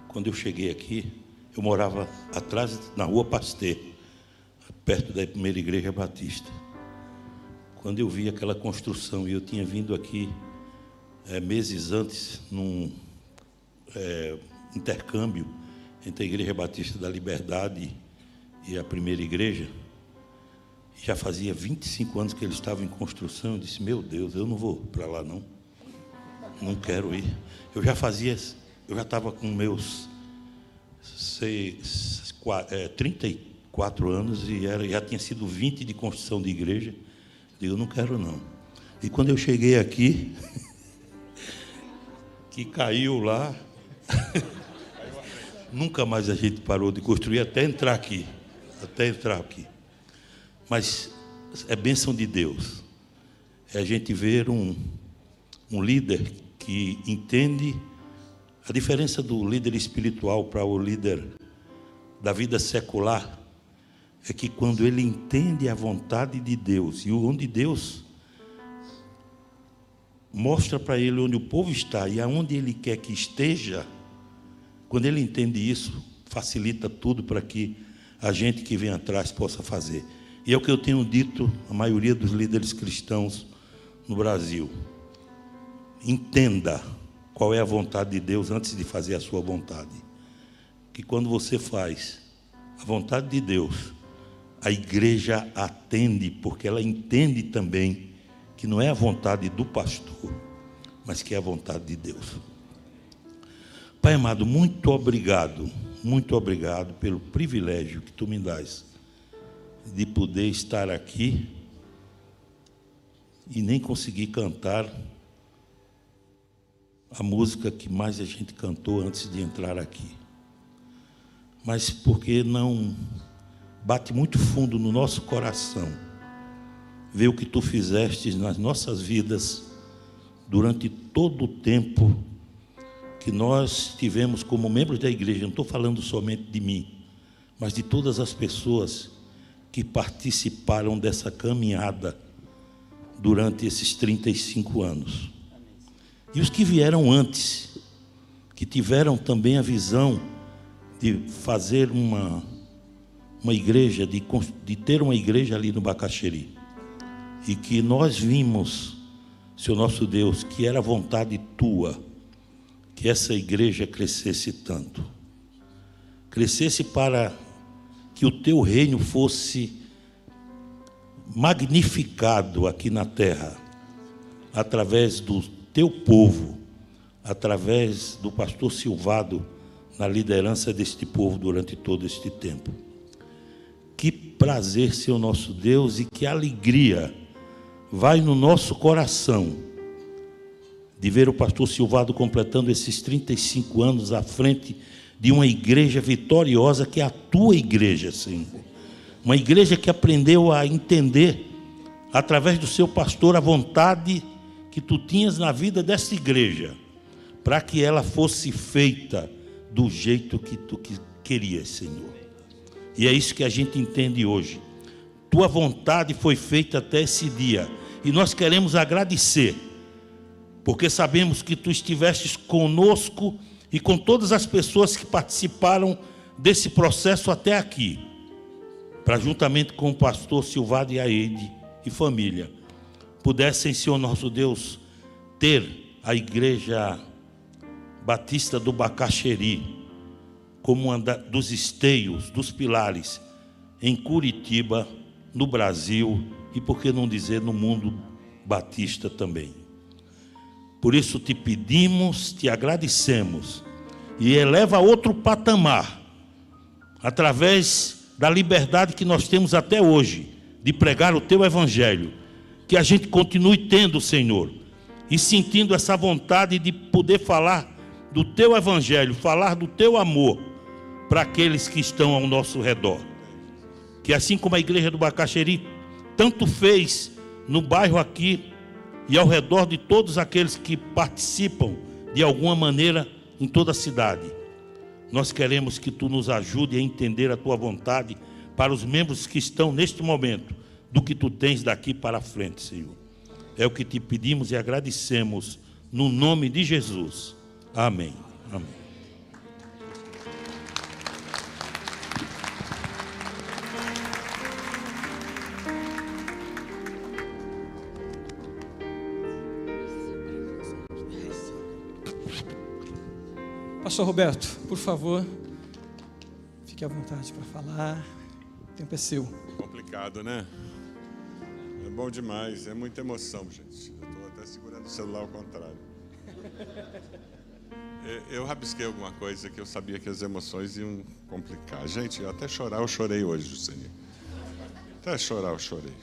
quando eu cheguei aqui, eu morava atrás, na Rua Pasteur, perto da primeira igreja batista. Quando eu vi aquela construção, e eu tinha vindo aqui meses antes, num intercâmbio entre a Igreja Batista da Liberdade e a primeira igreja, já fazia 25 anos que eles estavam em construção. Eu disse, meu Deus, eu não vou para lá não quero ir. Eu já estava com meus 34 anos e já tinha sido 20 de construção de igreja. Eu digo, eu não quero não. E quando eu cheguei aqui, que caiu lá, nunca mais a gente parou de construir até entrar aqui. Mas é bênção de Deus. É a gente ver um líder que entende a diferença do líder espiritual para o líder da vida secular. É que quando ele entende a vontade de Deus e onde Deus mostra para ele onde o povo está e aonde ele quer que esteja, quando ele entende isso, facilita tudo para que a gente que vem atrás possa fazer. E é o que eu tenho dito à maioria dos líderes cristãos no Brasil. Entenda qual é a vontade de Deus antes de fazer a sua vontade. Que quando você faz a vontade de Deus, a igreja atende, porque ela entende também que não é a vontade do pastor, mas que é a vontade de Deus. Pai amado, muito obrigado pelo privilégio que tu me dás de poder estar aqui e nem conseguir cantar a música que mais a gente cantou antes de entrar aqui. Mas porque não bate muito fundo no nosso coração ver o que tu fizeste nas nossas vidas durante todo o tempo que nós tivemos como membros da igreja. Não estou falando somente de mim, mas de todas as pessoas que participaram dessa caminhada durante esses 35 anos. E os que vieram antes, que tiveram também a visão de fazer uma igreja, de ter uma igreja ali no Bacaxeri. E que nós vimos, Senhor nosso Deus, que era vontade tua, que essa igreja crescesse tanto. Crescesse para que o teu reino fosse magnificado aqui na terra, através do teu povo, através do pastor Silvado, na liderança deste povo durante todo este tempo. Que prazer, Senhor nosso Deus, e que alegria vai no nosso coração de ver o pastor Silvado completando esses 35 anos à frente de uma igreja vitoriosa, que é a tua igreja, Senhor. Uma igreja que aprendeu a entender, através do seu pastor, a vontade que tu tinhas na vida dessa igreja, para que ela fosse feita do jeito que tu querias, Senhor. E é isso que a gente entende hoje. Tua vontade foi feita até esse dia, e nós queremos agradecer, porque sabemos que tu estivestes conosco e com todas as pessoas que participaram desse processo até aqui, para juntamente com o pastor Silvado e a Eide e família, pudessem, Senhor nosso Deus, ter a igreja batista do Bacaxeri como uma dos esteios, dos pilares, em Curitiba, no Brasil e, por que não dizer, no mundo batista também. Por isso te pedimos, te agradecemos e eleva a outro patamar, através da liberdade que nós temos até hoje de pregar o teu evangelho, que a gente continue tendo, Senhor, e sentindo essa vontade de poder falar do teu evangelho, falar do teu amor para aqueles que estão ao nosso redor. Que assim como a igreja do Bacaxeri tanto fez no bairro aqui e ao redor de todos aqueles que participam de alguma maneira em toda a cidade, nós queremos que tu nos ajude a entender a tua vontade para os membros que estão neste momento, do que tu tens daqui para frente, Senhor. É o que te pedimos e agradecemos no nome de Jesus. Amém. Amém. Pastor Roberto, por favor, fique à vontade para falar. O tempo é seu. Complicado, né? É bom demais, é muita emoção, gente. Eu estou até segurando o celular ao contrário. Eu rabisquei alguma coisa que eu sabia que as emoções iam complicar. Gente, até chorar eu chorei hoje, Juscelino. Até chorar eu chorei.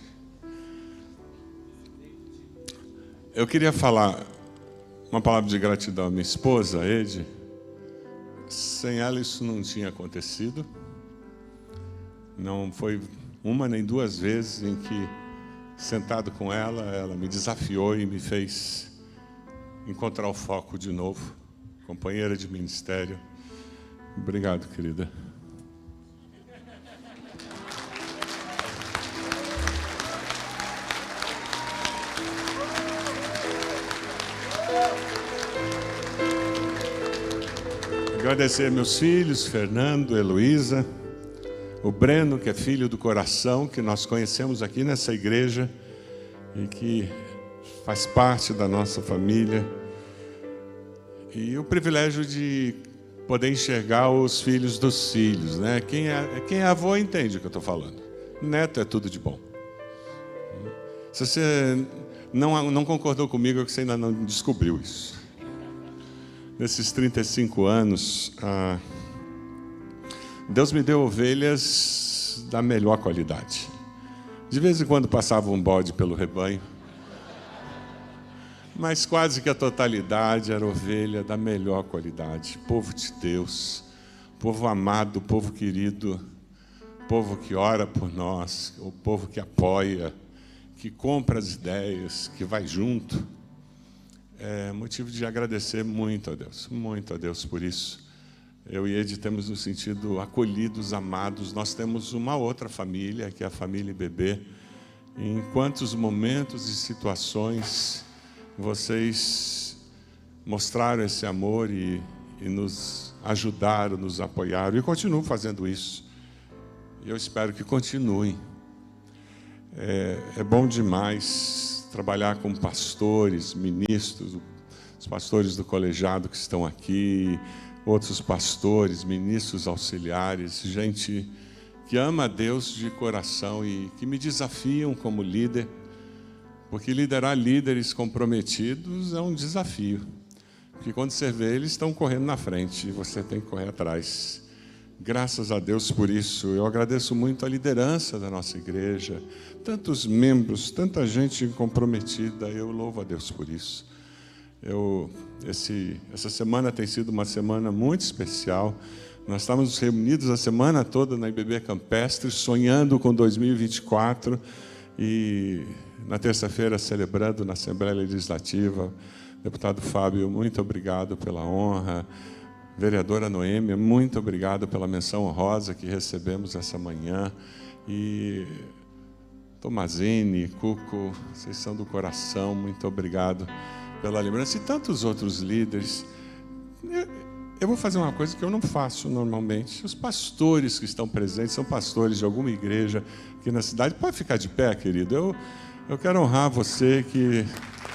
Eu queria falar uma palavra de gratidão à minha esposa, Ede. Sem ela isso não tinha acontecido. Não foi uma nem duas vezes em que, sentado com ela me desafiou e me fez encontrar o foco de novo. Companheira de ministério. Obrigado, querida. Agradecer meus filhos, Fernando, Heloísa, o Breno, que é filho do coração, que nós conhecemos aqui nessa igreja e que faz parte da nossa família. E o privilégio de poder enxergar os filhos dos filhos, né? Quem é avô entende o que eu estou falando. Neto é tudo de bom. Se você não concordou comigo, é que você ainda não descobriu isso. Nesses 35 anos, Deus me deu ovelhas da melhor qualidade. De vez em quando passava um bode pelo rebanho, mas quase que a totalidade era ovelha da melhor qualidade. Povo de Deus, povo amado, povo querido, povo que ora por nós, o povo que apoia, que compra as ideias, que vai junto. É motivo de agradecer muito a Deus por isso. Eu e Ede temos nos sentido acolhidos, amados. Nós temos uma outra família, que é a família IBB. Em quantos momentos e situações vocês mostraram esse amor e nos ajudaram, nos apoiaram, e continuam fazendo isso. E eu espero que continuem. É bom demais trabalhar com pastores, ministros, os pastores do colegiado que estão aqui, outros pastores, ministros auxiliares, gente que ama a Deus de coração e que me desafiam como líder, porque liderar líderes comprometidos é um desafio. Porque quando você vê, eles estão correndo na frente e você tem que correr atrás. Graças a Deus por isso. Eu agradeço muito a liderança da nossa igreja, tantos membros, tanta gente comprometida. Eu louvo a Deus por isso. Essa semana tem sido uma semana muito especial. Nós estávamos reunidos a semana toda na IBB Campestre, sonhando com 2024 e na terça-feira celebrando na Assembleia Legislativa. Deputado Fábio, muito obrigado pela honra. Vereadora Noêmia, muito obrigado pela menção honrosa que recebemos essa manhã. E Tomazini, Cuco, vocês são do coração, muito obrigado pela lembrança. E tantos outros líderes. Eu vou fazer uma coisa que eu não faço normalmente. Os pastores que estão presentes são pastores de alguma igreja aqui na cidade. Pode ficar de pé, querido. Eu quero honrar você que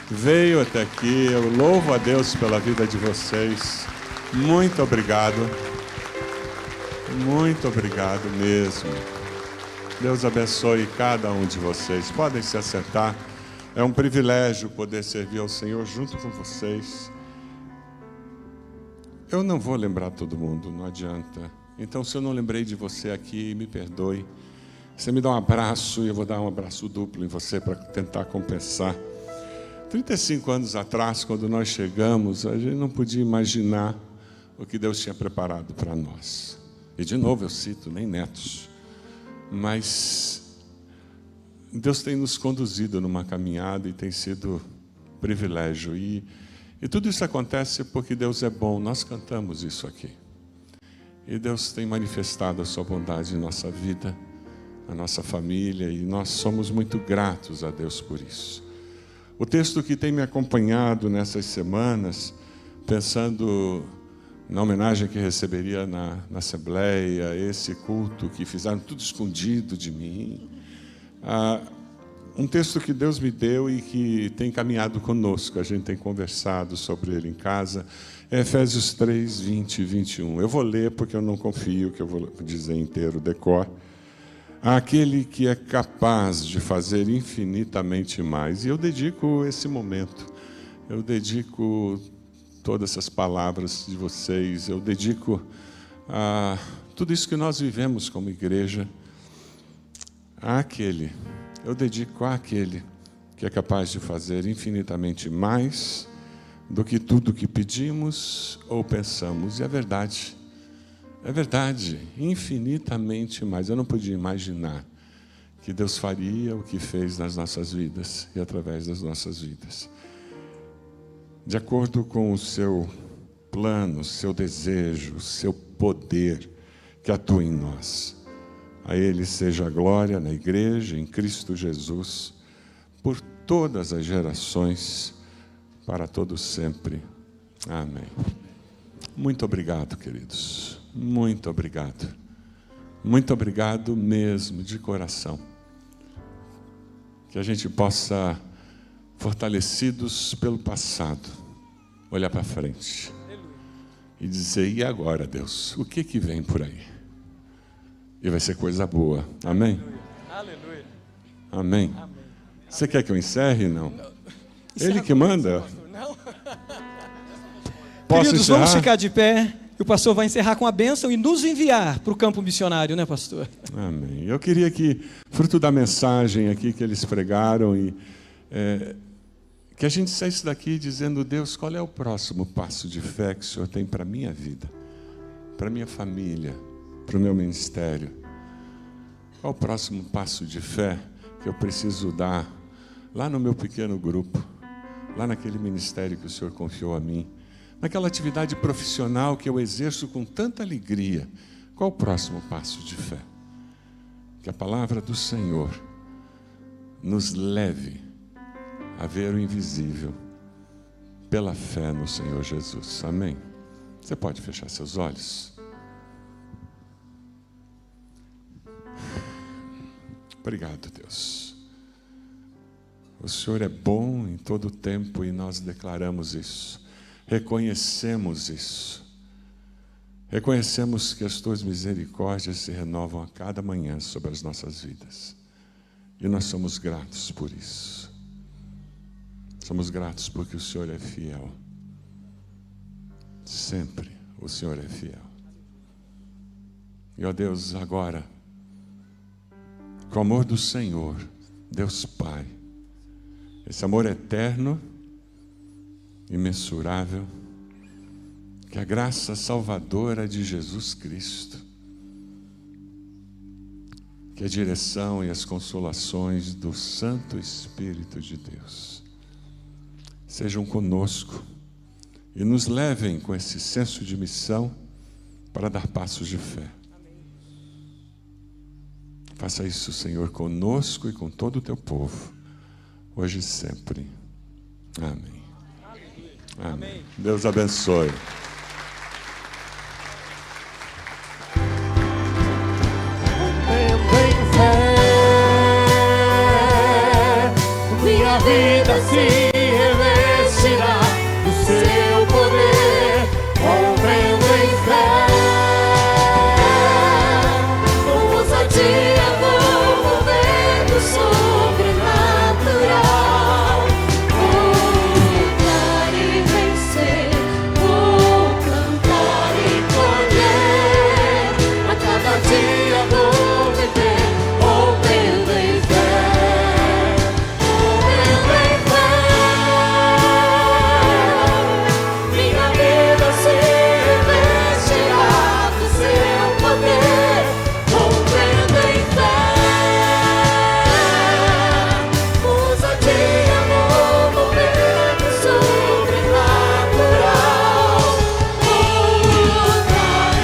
veio até aqui. Eu louvo a Deus pela vida de vocês. Muito obrigado. Muito obrigado mesmo. Deus abençoe cada um de vocês. Podem se assentar. É um privilégio poder servir ao Senhor junto com vocês. Eu não vou lembrar todo mundo, não adianta. Então, se eu não lembrei de você aqui, me perdoe. Você me dá um abraço e eu vou dar um abraço duplo em você para tentar compensar. 35 anos atrás, quando nós chegamos, a gente não podia imaginar o que Deus tinha preparado para nós. E de novo eu cito, nem netos. Mas Deus tem nos conduzido numa caminhada e tem sido privilégio. E tudo isso acontece porque Deus é bom. Nós cantamos isso aqui. E Deus tem manifestado a sua bondade em nossa vida, a nossa família, e nós somos muito gratos a Deus por isso. O texto que tem me acompanhado nessas semanas, pensando na homenagem que receberia na Assembleia, esse culto que fizeram tudo escondido de mim, um texto que Deus me deu e que tem caminhado conosco, a gente tem conversado sobre ele em casa, é Efésios 3, 20 e 21. Eu vou ler porque eu não confio que eu vou dizer inteiro, decor. Àquele que é capaz de fazer infinitamente mais. E eu dedico esse momento, eu dedico todas essas palavras de vocês, eu dedico a tudo isso que nós vivemos como igreja, eu dedico àquele que é capaz de fazer infinitamente mais do que tudo que pedimos ou pensamos. E é verdade, infinitamente mais. Eu não podia imaginar que Deus faria o que fez nas nossas vidas e através das nossas vidas. De acordo com o seu plano, o seu desejo, o seu poder que atua em nós. A Ele seja a glória na igreja, em Cristo Jesus, por todas as gerações, para todos sempre. Amém. Muito obrigado, queridos. Muito obrigado. Muito obrigado mesmo, de coração. Que a gente possa, fortalecidos pelo passado, olhar para frente e dizer: e agora, Deus, o que vem por aí? E vai ser coisa boa. Amém? Aleluia. Amém. Amém. Você quer que eu encerre? Não. Ele que manda. Posso Queridos, encerrar? vamos ficar de pé. E o pastor vai encerrar com a bênção e nos enviar para o campo missionário, né, pastor? Amém. Eu queria que, fruto da mensagem aqui que eles pregaram, que a gente saísse daqui dizendo: Deus, qual é o próximo passo de fé que o Senhor tem para a minha vida, para a minha família, para o meu ministério? Qual o próximo passo de fé que eu preciso dar lá no meu pequeno grupo, lá naquele ministério que o Senhor confiou a mim, naquela atividade profissional que eu exerço com tanta alegria? Qual o próximo passo de fé? Que a palavra do Senhor nos leve a ver o invisível pela fé no Senhor Jesus. Amém? Você pode fechar seus olhos? Obrigado, Deus. O Senhor é bom em todo o tempo e nós declaramos isso. Reconhecemos isso. Reconhecemos que as tuas misericórdias se renovam a cada manhã sobre as nossas vidas. E nós somos gratos por isso. Somos gratos porque o Senhor é fiel. Sempre o Senhor é fiel. E, ó Deus, agora, com o amor do Senhor, Deus Pai, esse amor eterno, imensurável, que a graça salvadora de Jesus Cristo, que a direção e as consolações do Santo Espírito de Deus sejam conosco e nos levem com esse senso de missão para dar passos de fé. Faça isso, Senhor, conosco e com todo o teu povo, hoje e sempre. Amém. Amém. Deus abençoe. Minha vida sim.